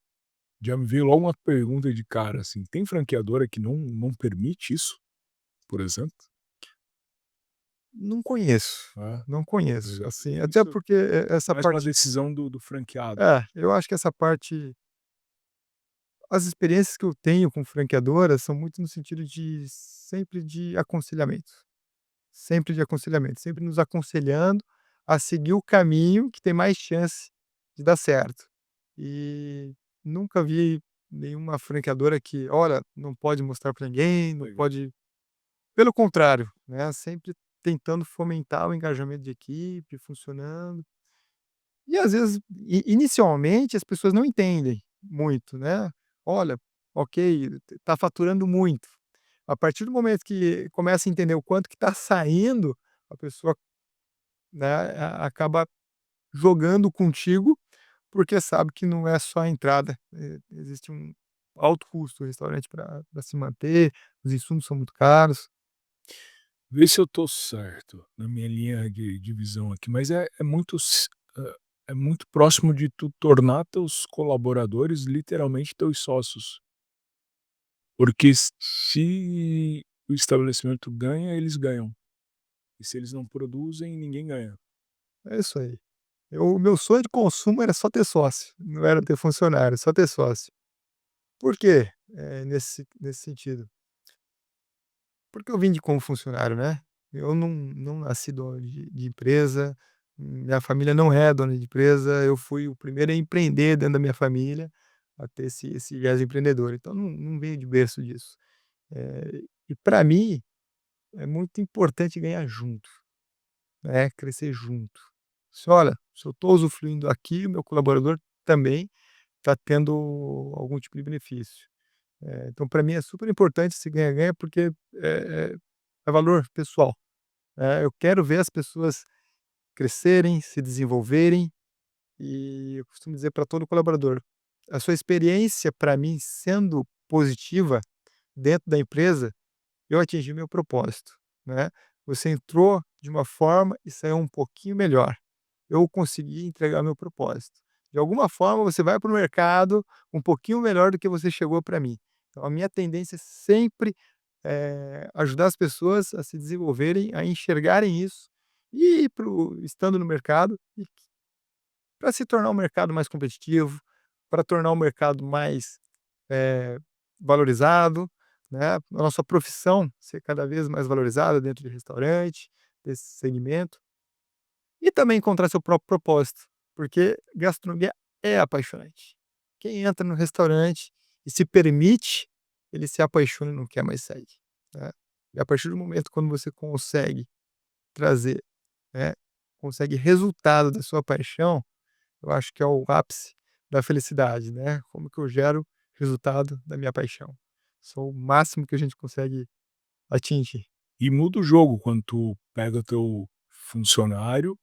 A: já me veio logo uma pergunta de cara, assim, tem franqueadora que não permite isso, por exemplo?
C: Não conheço,
A: É,
C: não conheço,
A: legal.
C: assim, até
A: Isso
C: porque, essa
A: mais uma
C: parte
A: decisão do franqueado.
C: eu acho que essa parte as experiências que eu tenho com franqueadoras são muito no sentido de sempre de aconselhamento, sempre nos aconselhando a seguir o caminho que tem mais chance de dar certo. E nunca vi nenhuma franqueadora que: "Olha, não pode mostrar para ninguém, não
A: Legal.
C: pode", pelo contrário, né, sempre tentando fomentar o engajamento de equipe, funcionando. E às vezes, inicialmente as pessoas não entendem muito, né. Olha, ok, tá faturando muito. A partir do momento que começa a entender o quanto que tá saindo, a pessoa, né, acaba jogando contigo, porque sabe que não é só a entrada, existe um alto custo do restaurante para se manter, os insumos são muito caros.
A: Vê se eu tô certo na minha linha de visão aqui, mas é muito próximo de tu tornar teus colaboradores literalmente teus sócios. Porque se o estabelecimento ganha, eles ganham. E se eles não produzem, ninguém ganha.
C: É isso aí. O meu sonho de consumo era só ter sócio, não era ter funcionário, só ter sócio. Por quê? Nesse sentido? Porque eu vim de como funcionário, né. Eu não nasci dono de empresa, minha família não é dona de empresa, eu fui o primeiro a empreender dentro da minha família, a ter esse viés empreendedor, então não venho de berço disso. E para mim, é muito importante ganhar junto, né, crescer junto. Se eu estou usufruindo aqui, o meu colaborador também está tendo algum tipo de benefício. Então para mim é super importante esse ganha-ganha, porque é valor pessoal, né. Eu quero ver as pessoas crescerem, se desenvolverem, e eu costumo dizer para todo colaborador: "A sua experiência para mim sendo positiva dentro da empresa, eu atingi meu propósito, né. Você entrou de uma forma e saiu um pouquinho melhor. Eu consegui entregar meu propósito. De alguma forma você vai para o mercado um pouquinho melhor do que você chegou para mim". Então a minha tendência é sempre, ajudar as pessoas a se desenvolverem, a enxergarem isso e estando no mercado, e para se tornar um mercado mais competitivo, para tornar o mercado mais, eh, valorizado, né, a nossa profissão ser cada vez mais valorizada dentro de restaurante, desse segmento. E também encontrar seu próprio propósito, porque gastronomia é apaixonante. Quem entra no restaurante e se permite, ele se apaixona e não quer mais sair, né. E a partir do momento quando você consegue trazer, né, consegue resultado da sua paixão, eu acho que é o ápice da felicidade, né. Como que eu gero resultado da minha paixão? Sou o máximo que a gente consegue atingir.
A: E muda o jogo quando tu pega teu funcionário,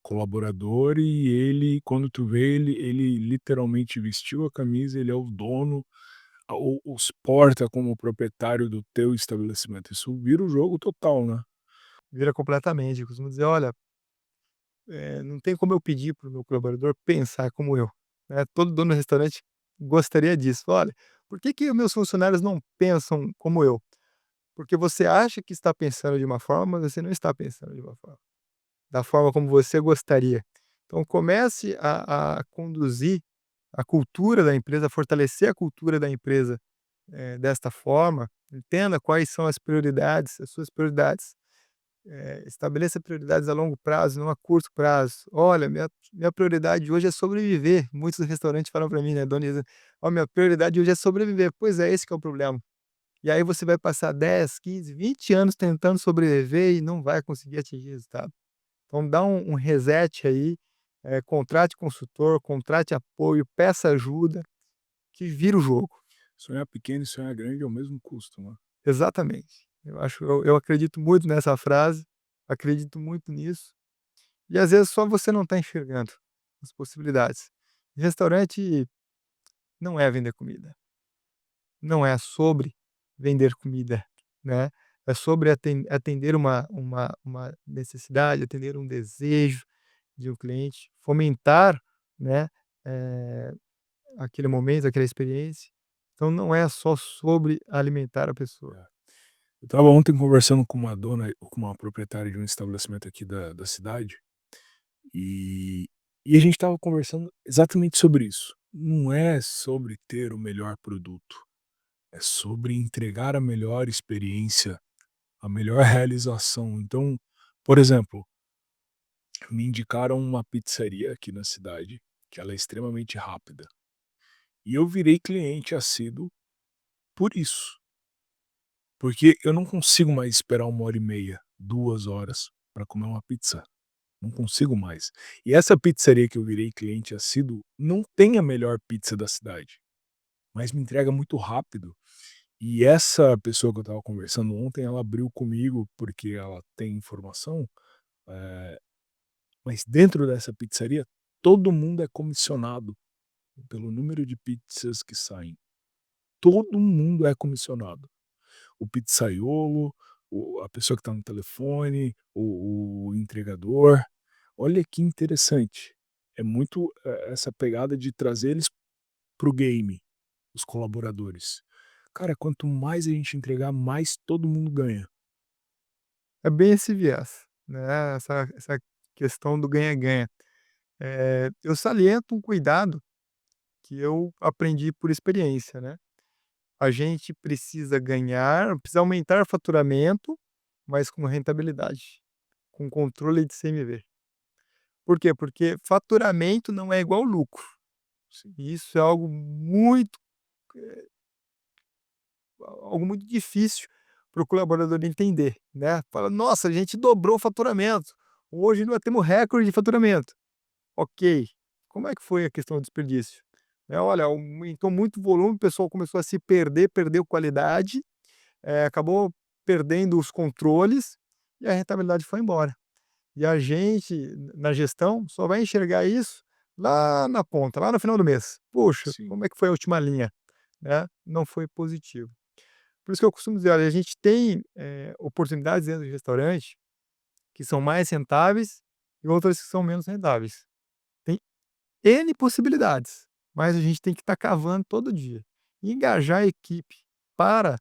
A: colaborador, e ele, quando tu vê, ele literalmente vestiu a camisa, ele é o dono, ou se porta como proprietário do teu estabelecimento. Isso vira o jogo total, né.
C: Vira completamente. Eu costumo dizer: "Olha, não tem como eu pedir para o meu colaborador pensar como eu", né. Todo dono de restaurante gostaria disso. "Olha, por que que os meus funcionários não pensam como eu?". Porque você acha que está pensando de uma forma, mas você não está pensando de uma forma, da forma como você gostaria. Então comece a conduzir a cultura da empresa, a fortalecer a cultura da empresa, desta forma, entenda quais são as prioridades, as suas prioridades, Estabeleça prioridades a longo prazo, não a curto prazo. Olha, minha prioridade hoje é sobreviver. Muitos restaurantes falam para mim, né, dona Isa: "Ó, minha prioridade hoje é sobreviver". Pois é, esse que é o problema. E aí você vai passar 10, 15, 20 anos tentando sobreviver e não vai conseguir atingir resultado. Então dá um reset aí, contrate consultor, contrate apoio, peça ajuda, que vira o jogo.
A: Sonhar pequeno e sonhar grande é o mesmo custo, né.
C: Exatamente. Eu acredito muito nessa frase, acredito muito nisso, e às vezes só você não está enxergando as possibilidades. Restaurante não é vender comida, não é sobre vender comida, né, é sobre atender uma necessidade, atender um desejo de um cliente, fomentar, né, eh, aquele momento, aquela experiência. Então não é só sobre alimentar a pessoa.
A: É. Eu estava ontem conversando com uma dona com uma proprietária de um estabelecimento aqui da cidade, e a gente estava conversando exatamente sobre isso. Não é sobre ter o melhor produto, é sobre entregar a melhor experiência, a melhor realização. Então, por exemplo, me indicaram uma pizzaria aqui na cidade, que ela é extremamente rápida, e eu virei cliente assíduo por isso, porque eu não consigo mais esperar 1 hora e meia, 2 horas para comer uma pizza, não consigo mais. E essa pizzaria que eu virei cliente assíduo não tem a melhor pizza da cidade, mas me entrega muito rápido. E essa pessoa que eu estava conversando ontem, ela abriu comigo, porque ela tem informação, eh, mas dentro dessa pizzaria todo mundo é comissionado pelo número de pizzas que saem. Todo mundo é comissionado. O pizzaiolo, a pessoa que está no telefone, o entregador. Olha que interessante. É muito essa pegada de trazer eles para o game, os colaboradores. Cara, quanto mais a gente entregar, mais todo mundo ganha.
C: É bem esse viés, né, essa questão do ganha-ganha. Eu saliento um cuidado que eu aprendi por experiência, né. A gente precisa aumentar faturamento, mas com rentabilidade, com controle de CMV. Por quê? Porque faturamento não é igual lucro.
A: Sim,
C: E isso é algo muito difícil para o colaborador entender, né. Fala: "Nossa, a gente dobrou o faturamento. Hoje nós temos recorde de faturamento". Ok, como é que foi a questão do desperdício? Olha, aumentou muito o volume, o pessoal começou a se perder, perdeu qualidade, acabou perdendo os controles e a rentabilidade foi embora. E a gente, na gestão, só vai enxergar isso lá na ponta, lá no final do mês. "Puxa,
A: sim.
C: como é que foi a última linha?", né, não foi positivo. Por isso que eu costumo dizer: "Olha, a gente tem, oportunidades dentro do restaurante que são mais rentáveis e outras que são menos rentáveis. Tem N possibilidades, mas a gente tem que estar cavando todo dia. E engajar a equipe para,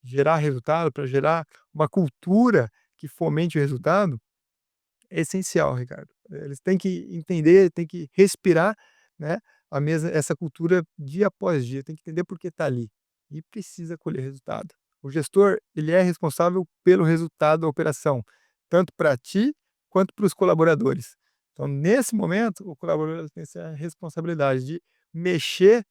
C: gerar resultado, para gerar uma cultura que fomente o resultado, é essencial, Ricardo. Eles têm que entender, têm que respirar, né, essa cultura dia após dia, tem que entender por que está ali e precisa colher resultado. O gestor, ele é responsável pelo resultado da operação, tanto para ti quanto para os colaboradores. Então, nesse momento, o colaborador tem essa responsabilidade de mexer,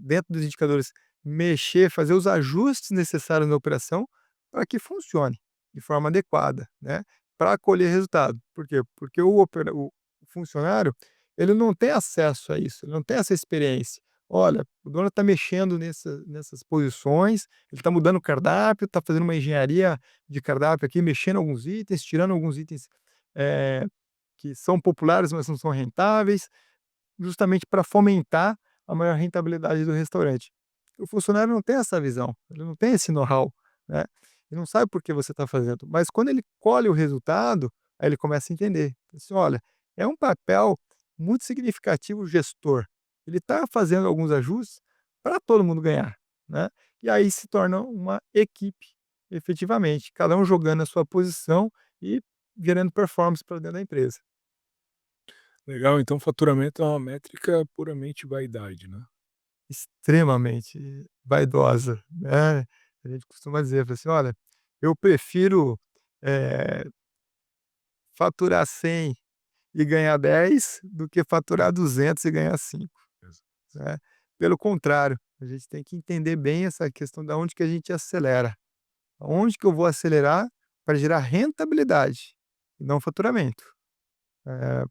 C: dentro dos indicadores, mexer, fazer os ajustes necessários na operação para que funcione de forma adequada, né? Para colher resultado. Por quê? Porque o funcionário, ele não tem acesso a isso, ele não tem essa experiência. Olha, o dono está mexendo nessas posições, ele está mudando o cardápio, está fazendo uma engenharia de cardápio aqui, mexendo alguns itens, tirando alguns itens, eh, que são populares, mas não são rentáveis, justamente para fomentar a maior rentabilidade do restaurante. O funcionário não tem essa visão, ele não tem esse know-how, né, ele não sabe por que você está fazendo, mas quando ele colhe o resultado, aí ele começa a entender, assim: "Olha, é um papel muito significativo o gestor, ele está fazendo alguns ajustes para todo mundo ganhar", né, e aí se torna uma equipe, efetivamente, cada um jogando a sua posição e gerando performance para dentro da empresa.
A: Legal, então faturamento é uma métrica puramente vaidade, né.
C: Extremamente vaidosa, né. A gente costuma dizer, fala assim: "Olha, Eu prefiro, eh, faturar 100 e ganhar 10 do que faturar 200 e ganhar 5, né. Pelo contrário, a gente tem que entender bem essa questão da onde que a gente acelera. Onde que eu vou acelerar para gerar rentabilidade e não faturamento. Eh,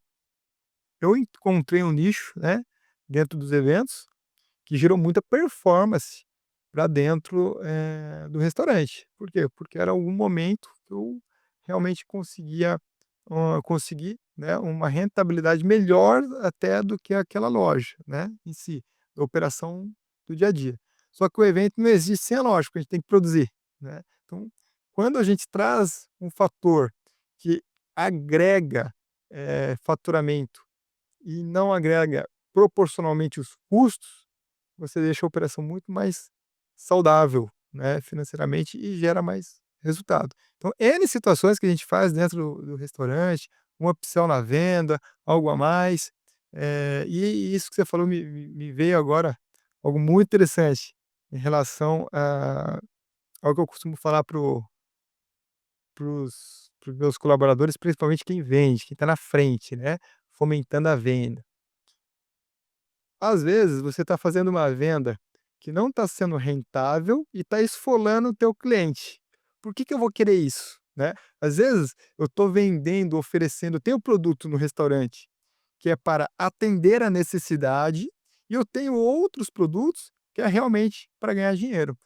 C: eu encontrei um nicho, né, dentro dos eventos, que gerou muita performance para dentro, do restaurante. Por quê? Porque era algum momento que eu realmente consegui, né, uma rentabilidade melhor até do que aquela loja, né, em si, da operação do dia a dia. Só que o evento não existe sem a loja, porque a gente tem que produzir, né. Então, quando a gente traz um fator que agrega, faturamento e não agrega proporcionalmente os custos, você deixa a operação muito mais saudável, né, financeiramente e gera mais resultado. Então, N situações que a gente faz dentro do restaurante, uma opção na venda, algo a mais, e isso que você falou me veio agora algo muito interessante em relação ao que eu costumo falar para os meus colaboradores, principalmente quem vende, quem está na frente, né, fomentando a venda. Às vezes, você está fazendo uma venda que não está sendo rentável e está esfolando o teu cliente. Por que que eu vou querer isso, né? Às vezes, eu estou vendendo, oferecendo, tenho produto no restaurante que é para atender a necessidade e eu tenho outros produtos que é realmente para ganhar dinheiro.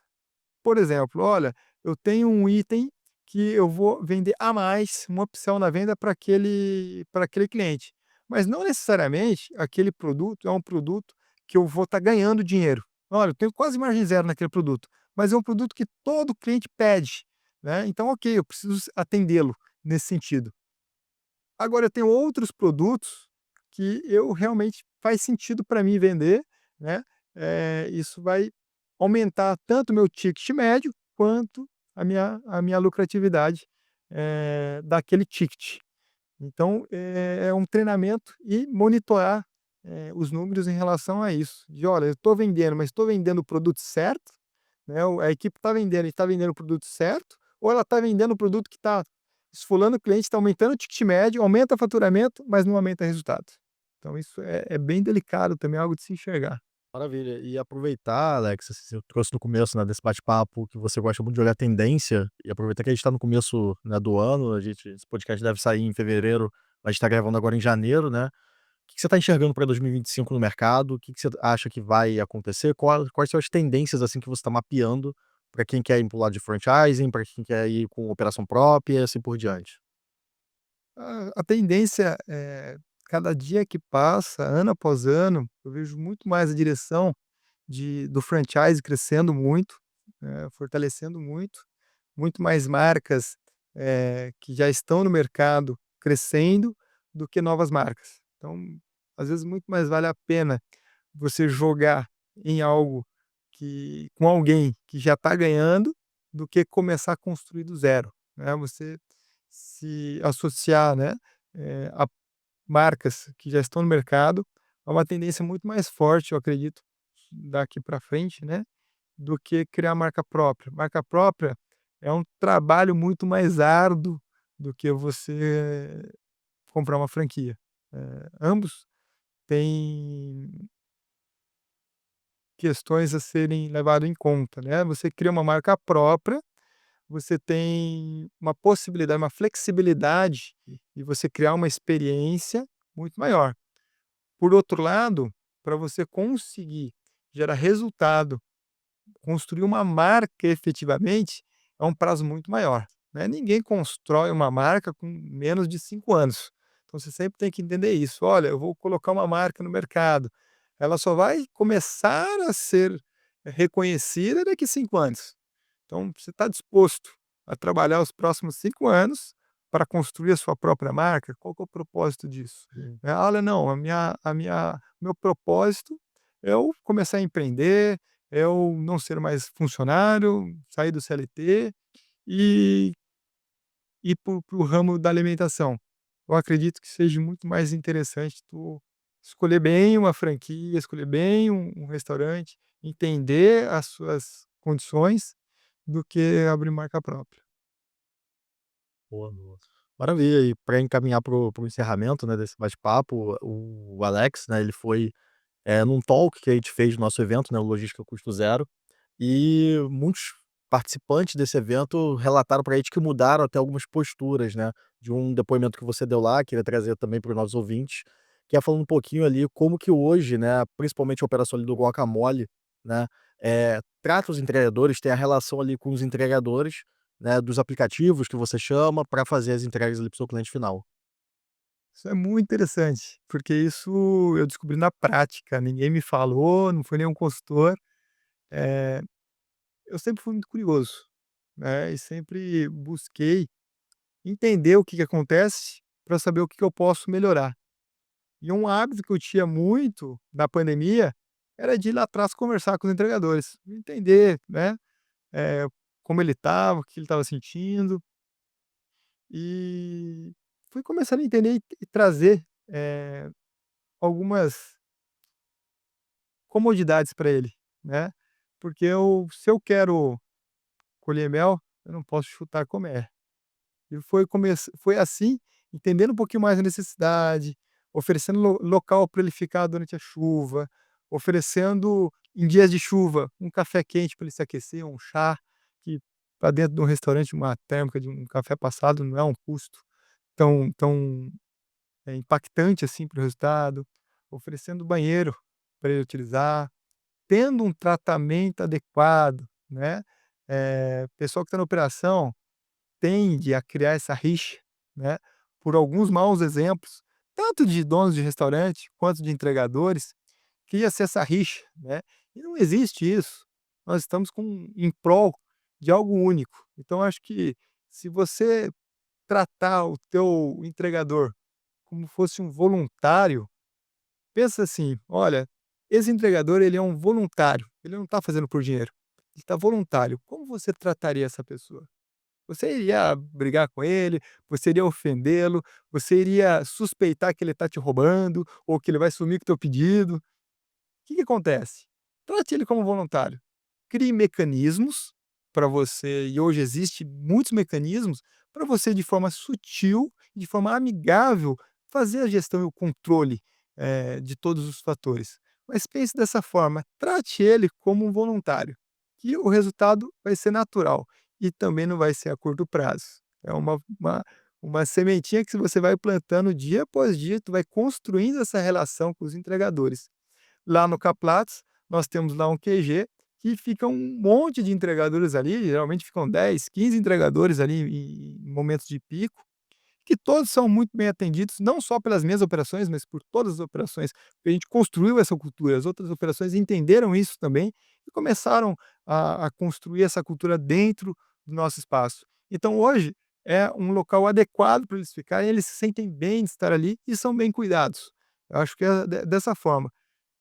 C: Por exemplo, olha, eu tenho um item que eu vou vender a mais, uma opção na venda para aquele cliente. Mas não necessariamente aquele produto é um produto que eu vou estar ganhando dinheiro. Olha, eu tenho quase margem zero naquele produto, mas é um produto que todo cliente pede, né? Então, ok, eu preciso atendê-lo nesse sentido. Agora eu tenho outros produtos que eu realmente faz sentido para mim vender, né, isso vai aumentar tanto o meu ticket médio, quanto a minha lucratividade, daquele ticket. Então, é um treinamento e monitorar, os números em relação a isso, de: "Olha, eu estou vendendo, mas estou vendendo o produto certo?", né, a equipe está vendendo e está vendendo o produto certo, ou ela está vendendo o produto que está esfolando o cliente, está aumentando o ticket médio, aumenta o faturamento, mas não aumenta resultado. Então isso é bem delicado também, é algo de se enxergar.
B: Maravilha. E aproveitar, Alex, assim, você trouxe no começo, né, desse bate-papo que você gosta muito de olhar tendência, e aproveitar que a gente está no começo, né, do ano, esse podcast deve sair em fevereiro, a gente está gravando agora em janeiro, né. O que você está enxergando para 2025 no mercado? O que você acha que vai acontecer? Quais são as tendências, assim, que você está mapeando para quem quer ir para o lado de franchising, para quem quer ir com operação própria e assim por diante?
C: A tendência, cada dia que passa, ano após ano, eu vejo muito mais a direção do franchise crescendo muito, fortalecendo muito, muito mais marcas, que já estão no mercado crescendo, do que novas marcas. Então, às vezes, muito mais vale a pena você jogar em algo com alguém que já está ganhando, do que começar a construir do zero, né. Você se associar, né, a marcas que já estão no mercado, é uma tendência muito mais forte, eu acredito, daqui para frente, né, do que criar marca própria. Marca própria é um trabalho muito mais árduo do que você comprar uma franquia. Ambos têm questões a serem levado em conta, né. Você cria uma marca própria, você tem uma possibilidade, uma flexibilidade de você criar uma experiência muito maior. Por outro lado, para você conseguir gerar resultado, construir uma marca efetivamente, é um prazo muito maior, né. Ninguém constrói uma marca com menos de 5 anos. Então você sempre tem que entender isso: "Olha, eu vou colocar uma marca no mercado, ela só vai começar a ser reconhecida daqui 5 anos". Então você está disposto a trabalhar os próximos 5 anos para construir a sua própria marca? Qual que é o propósito disso? Olha, não, meu propósito é eu começar a empreender, é eu não ser mais funcionário, sair do CLT e ir para o ramo da alimentação. Eu acredito que seja muito mais interessante tu escolher bem uma franquia, escolher bem um restaurante, entender as suas condições, do que abrir marca própria.
B: Boa, boa. Maravilha, e para encaminhar para o encerramento, né, desse bate-papo, o Alex, né, ele foi, num talk que a gente fez no nosso evento, né, o Logística Custo Zero, e muitos participantes desse evento relataram para a gente que mudaram até algumas posturas, né, de um depoimento que você deu lá, queria trazer também para os nossos ouvintes, que é falando um pouquinho ali como que hoje, né, principalmente a operação ali do guacamole, né, trata os entregadores, tem a relação ali com os entregadores, né, dos aplicativos que você chama para fazer as entregas ali para o seu cliente final.
C: Isso é muito interessante, porque isso eu descobri na prática, ninguém me falou, não foi nenhum consultor. Eh, eu sempre fui muito curioso, né, e sempre busquei entender o que que acontece para saber o que que eu posso melhorar. E um hábito que eu tinha muito na pandemia era de ir lá atrás conversar com os entregadores, entender, né, eh, como ele estava, o que ele estava sentindo, e fui começando a entender e trazer, algumas comodidades para ele, né, porque se eu quero colher mel, eu não posso chutar colmeia. E foi assim, entendendo um pouquinho mais a necessidade, oferecendo local para ele ficar durante a chuva, oferecendo, em dias de chuva, um café quente para ele se aquecer, um chá, que para dentro de um restaurante, uma térmica de um café passado não é um custo tão, impactante assim para o resultado, oferecendo banheiro para ele utilizar, tendo um tratamento adequado, né. Pessoal que está na operação tende a criar essa rixa, né, por alguns maus exemplos, tanto de donos de restaurante quanto de entregadores, cria-se essa rixa, né, e não existe isso. Nós estamos em prol de algo único. Então acho que se você tratar o teu entregador como fosse um voluntário, pensa assim: "Olha, esse entregador ele é um voluntário, ele não está fazendo por dinheiro, ele está voluntário. Como você trataria essa pessoa?" Você iria brigar com ele, você iria ofendê-lo, você iria suspeitar que ele está te roubando ou que ele vai sumir com o teu pedido. O que que acontece? Trate ele como voluntário. Crie mecanismos para você, e hoje existe muitos mecanismos para você, de forma sutil, de forma amigável, fazer a gestão e o controle, de todos os fatores. Mas pense dessa forma, trate ele como um voluntário, que o resultado vai ser natural e também não vai ser a curto prazo. É uma sementinha que você vai plantando dia após dia, tu vai construindo essa relação com os entregadores. Lá no Caplatos, nós temos lá um QG que fica um monte de entregadores ali, geralmente ficam 10, 15 entregadores ali em momentos de pico, que todos são muito bem atendidos, não só pelas minhas operações, mas por todas as operações, porque a gente construiu essa cultura, as outras operações entenderam isso também e começaram a construir essa cultura dentro do nosso espaço. Então hoje é um local adequado para eles ficarem, eles se sentem bem de estar ali e são bem cuidados. Eu acho que é dessa forma.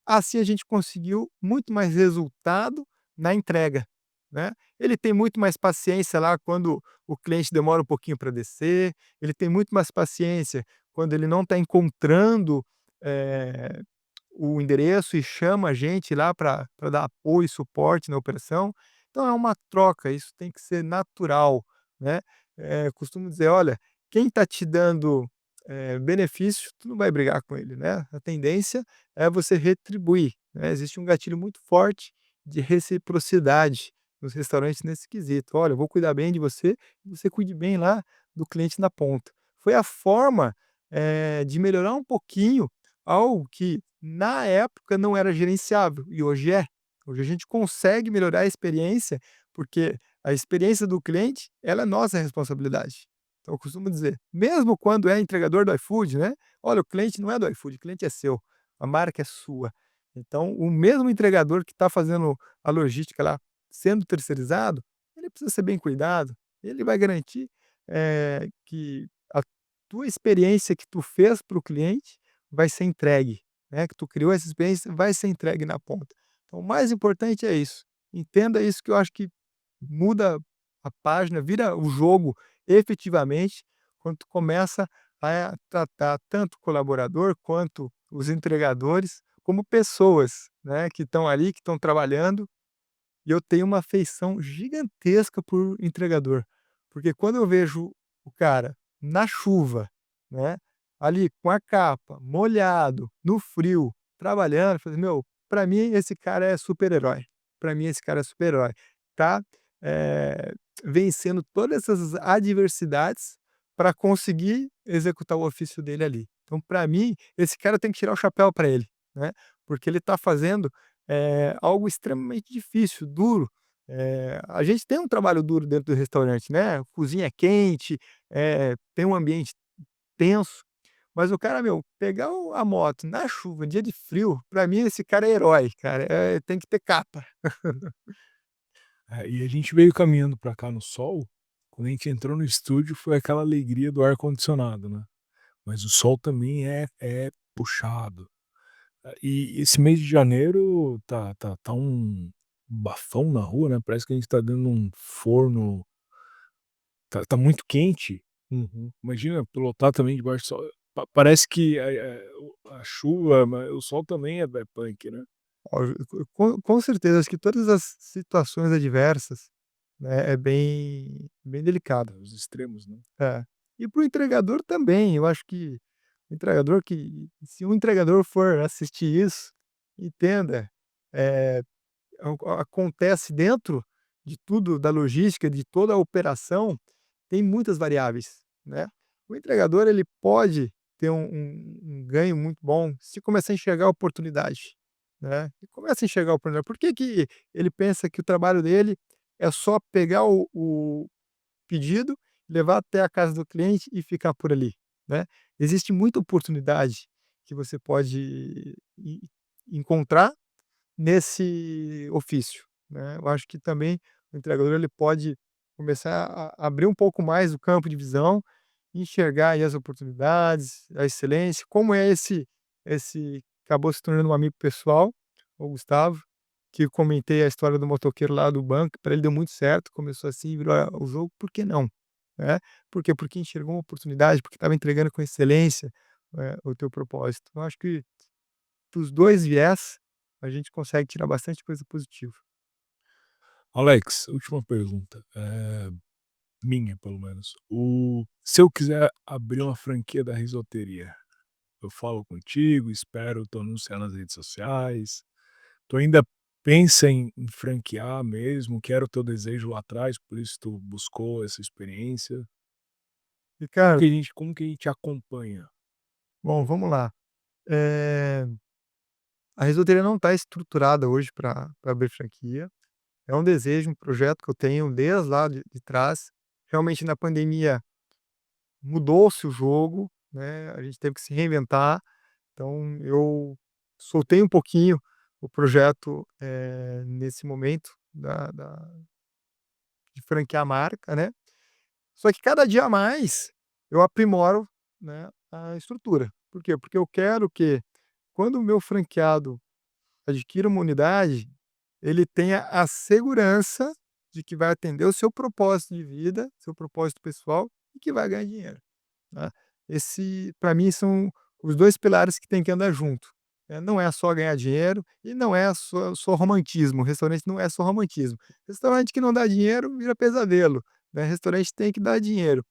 C: Assim a gente conseguiu muito mais resultado na entrega, né. Ele tem muito mais paciência lá quando o cliente demora um pouquinho para descer, ele tem muito mais paciência quando ele não está encontrando, eh, o endereço e chama a gente lá para dar apoio e suporte na operação. Então é uma troca, isso tem que ser natural, né. Costumo dizer: "Olha, quem está te dando, benefício, tu não vai brigar com ele, né, a tendência é você retribuir, né". Existe um gatilho muito forte de reciprocidade nos restaurantes nesse quesito: "Olha, eu vou cuidar bem de você, e você cuide bem lá do cliente na ponta". Foi a forma, de melhorar um pouquinho algo que na época não era gerenciável e hoje é. Hoje a gente consegue melhorar a experiência, porque a experiência do cliente, ela é nossa responsabilidade. Então eu costumo dizer, mesmo quando é entregador do iFood, né, olha, o cliente não é do iFood, o cliente é seu, a marca é sua. Então o mesmo entregador que está fazendo a logística lá, sendo terceirizado, ele precisa ser bem cuidado, ele vai garantir, que a tua experiência que tu fez para o cliente vai ser entregue, né, que tu criou essa experiência, vai ser entregue na ponta. Então o mais importante é isso, entenda isso que eu acho que muda a página, vira o jogo efetivamente, quando tu começa a tratar tanto o colaborador quanto os entregadores como pessoas, né, que estão ali, que estão trabalhando, e eu tenho uma afeição gigantesca por entregador, porque quando eu vejo o cara na chuva, né, ali com a capa, molhado, no frio, trabalhando, eu falei: "Meu, pra mim esse cara é super-herói, pra mim esse cara é super-herói". Tá, eh, vencendo todas essas adversidades para conseguir executar o ofício dele ali. Então, para mim, esse cara tem que tirar o chapéu para ele, né, porque ele está fazendo, algo extremamente difícil, duro. A gente tem um trabalho duro dentro do restaurante, né, cozinha quente, tem um ambiente tenso, mas o cara, meu, pegar a moto na chuva, dia de frio, para mim esse cara é herói, cara, tem que ter capa.
A: E a gente veio caminhando pra cá no sol, quando a gente entrou no estúdio foi aquela alegria do ar-condicionado, né, mas o sol também é puxado. E esse mês de janeiro tá um bafão na rua, né, parece que a gente tá dentro de um forno, tá muito quente.
B: Uhum.
A: Imagina pilotar também debaixo do sol, parece que a chuva, o sol também é punk, né.
C: Ó, com certeza, acho que todas as situações adversas, né, é bem delicado.
A: Os extremos, né.
C: É. E para o entregador também, eu acho que o entregador que se um entregador for assistir isso, entenda, eh, acontece dentro de tudo, da logística, de toda a operação, tem muitas variáveis, né. O entregador ele pode ter um ganho muito bom se começar a enxergar a oportunidade, né. E começa a enxergar a oportunidade. Por que que ele pensa que o trabalho dele é só pegar o pedido, levar até a casa do cliente e ficar por ali, né. Existe muita oportunidade que você pode encontrar nesse ofício, né. Eu acho que também o entregador ele pode começar a abrir um pouco mais o campo de visão, enxergar aí as oportunidades, a excelência, como é esse acabou se tornando um amigo pessoal, o Gustavo, que eu comentei a história do motoqueiro lá do banco, para ele deu muito certo, começou assim, virou o jogo, por que não? Né. Por quê? Porque enxergou uma oportunidade, porque estava entregando com excelência, o teu propósito. Eu acho que dos 2 viés, a gente consegue tirar bastante coisa positiva.
A: Alex, última pergunta, minha pelo menos. Se eu quiser abrir uma franquia da risoteria, eu falo contigo, espero tu anunciar nas redes sociais, tu ainda pensa em franquear mesmo, que era o teu desejo lá atrás, por isso tu buscou essa experiência?
C: E cara,
A: Como que a gente acompanha?
C: bom, vamos lá. Eh, a risoteria não está estruturada hoje para abrir franquia. É um desejo, um projeto que eu tenho desde lá de trás. Realmente na pandemia mudou-se o jogo, né, a gente teve que se reinventar, então eu soltei um pouquinho o projeto, nesse momento de franquear a marca, né. Só que cada dia mais eu aprimoro, né, a estrutura. Por quê? Porque eu quero que quando o meu franqueado adquira uma unidade, ele tenha a segurança de que vai atender o seu propósito de vida, seu propósito pessoal e que vai ganhar dinheiro, né. Esse, para mim, são os 2 pilares que têm que andar junto, né. Não é só ganhar dinheiro e não é só romantismo, restaurante não é só romantismo. Restaurante que não dá dinheiro vira pesadelo, né, restaurante tem que dar dinheiro.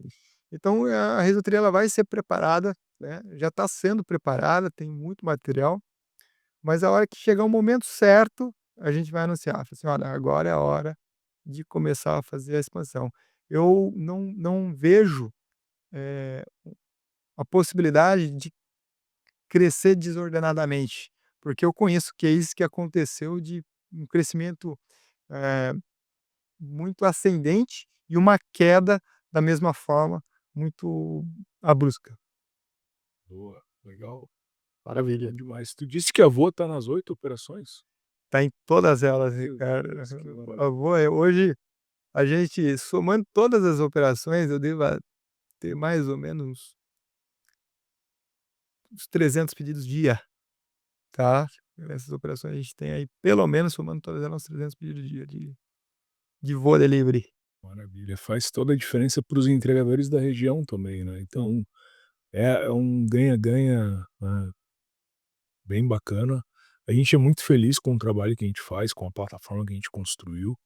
C: Então a risoteria ela vai ser preparada, né, já está sendo preparada, tem muito material, mas a hora que chegar o momento certo, a gente vai anunciar, fala assim: "Olha, agora é a hora de começar a fazer a expansão". Eu não vejo, eh, a possibilidade de crescer desordenadamente, porque eu conheço cases que aconteceu de um crescimento, eh, muito ascendente e uma queda da mesma forma, muito brusca.
A: Boa, legal,
C: Maravilha.
A: bom demais. Tu disse que a Vô tá nas 8 operações?
C: Tá em todas elas,
A: Meu
C: cara.
A: Deus, que
C: Eu
A: maravilha.
C: vou hoje a gente somando todas as operações, eu devo ter mais ou menos uns 300 pedidos dia, tá. Essas operações a gente tem aí pelo menos somando todas elas uns 300 pedidos dia de Voa Delivery.
A: Maravilha, faz toda a diferença para os entregadores da região também, né, então é um ganha-ganha, né, bem bacana. A gente é muito feliz com o trabalho que a gente faz, com a plataforma que a gente construiu,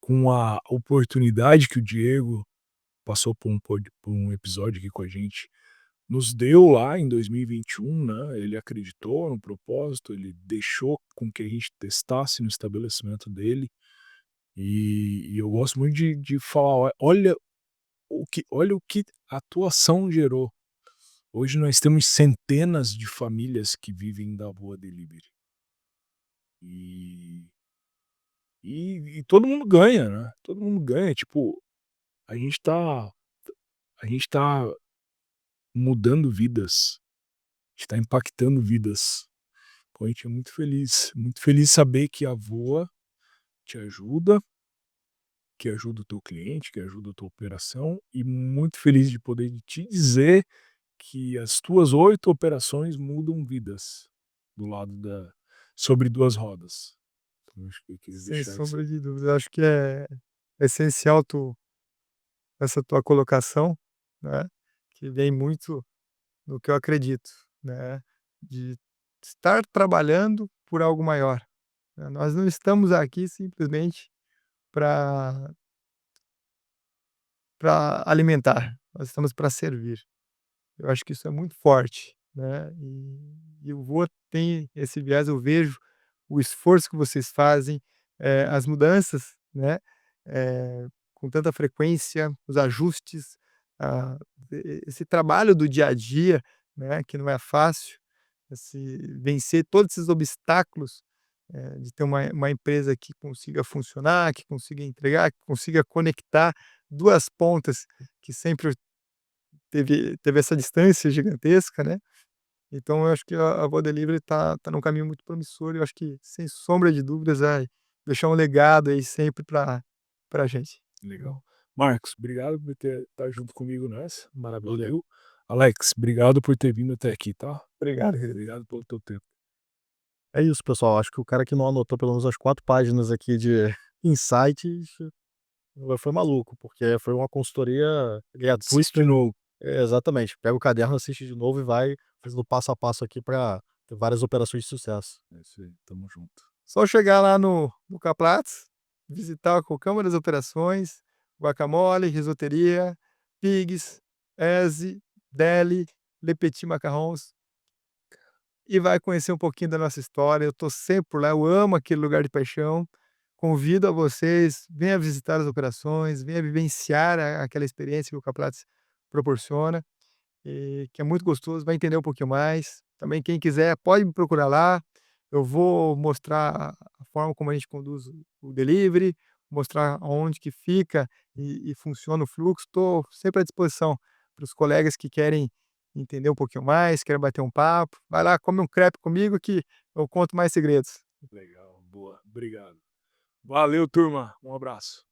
A: com a oportunidade que o Diego passou por um episódio aqui com a gente, nos deu lá em 2021, né, ele acreditou no propósito, ele deixou com que a gente testasse no estabelecimento dele, e eu gosto muito de falar: olha o que a tua ação gerou. Hoje nós temos centenas de famílias que vivem da Boa Delivery. E todo mundo ganha, né, todo mundo ganha, tipo, a gente tá a gente tá mudando vidas, a gente tá impactando vidas. Pô, a gente é muito feliz saber que a Voa te ajuda, que ajuda o teu cliente, que ajuda a tua operação, e muito feliz de poder te dizer que as tuas 8 operações mudam vidas do lado da sobre 2 rodas. Então acho que eu queria
C: Sem
A: deixar isso
C: sombra
A: aí.
C: de dúvida, eu acho que é essencial essa tua colocação, né, que vem muito do que eu acredito, né, de estar trabalhando por algo maior, né. Nós não estamos aqui simplesmente para alimentar, nós estamos para servir. Eu acho que isso é muito forte, né, e o Voa tem esse viés, eu vejo o esforço que vocês fazem, as mudanças, né, com tanta frequência, os ajustes, ah, esse trabalho do dia a dia, né, que não é fácil, esse vencer todos esses obstáculos, de ter uma empresa que consiga funcionar, que consiga entregar, que consiga conectar 2 pontas que sempre teve essa distância gigantesca, né. Então eu acho que a Voa Delivery tá num caminho muito promissor e eu acho que, sem sombra de dúvidas, vai deixar um legado aí sempre pra gente.
A: Legal. Marcos, obrigado por estar junto comigo nessa, maravilha. Alex, obrigado por ter vindo até aqui, tá.
C: Obrigado, querido.
A: Obrigado pelo teu tempo.
B: É isso, pessoal, acho que o cara que não anotou pelo menos as 4 páginas aqui de insights, foi maluco, porque foi uma consultoria
A: Assiste de
B: gratuita.
A: novo.
B: Exatamente, pega o caderno, assiste de novo e vai fazendo passo a passo aqui para ter várias operações de sucesso.
A: É isso aí, tamo junto.
C: Só chegar lá no Caplatz, visitar com Câmara das Operações, guacamole, risoteria, pigs, Eze, deli, Le Petit Macarrons, e vai conhecer um pouquinho da nossa história. Eu tô sempre por lá, eu amo aquele lugar de paixão. Convido a vocês, venha visitar as operações, venha vivenciar aquela experiência que o Caplatz proporciona, que é muito gostoso, vai entender um pouquinho mais. Também quem quiser pode me procurar lá, eu vou mostrar a forma como a gente conduz o delivery, mostrar aonde que fica e funciona o fluxo. Estou sempre à disposição para os colegas que querem entender um pouquinho mais, querem bater um papo. Vai lá, come um crepe comigo que eu conto mais segredos.
A: Legal, boa, obrigado. Valeu, turma, um abraço.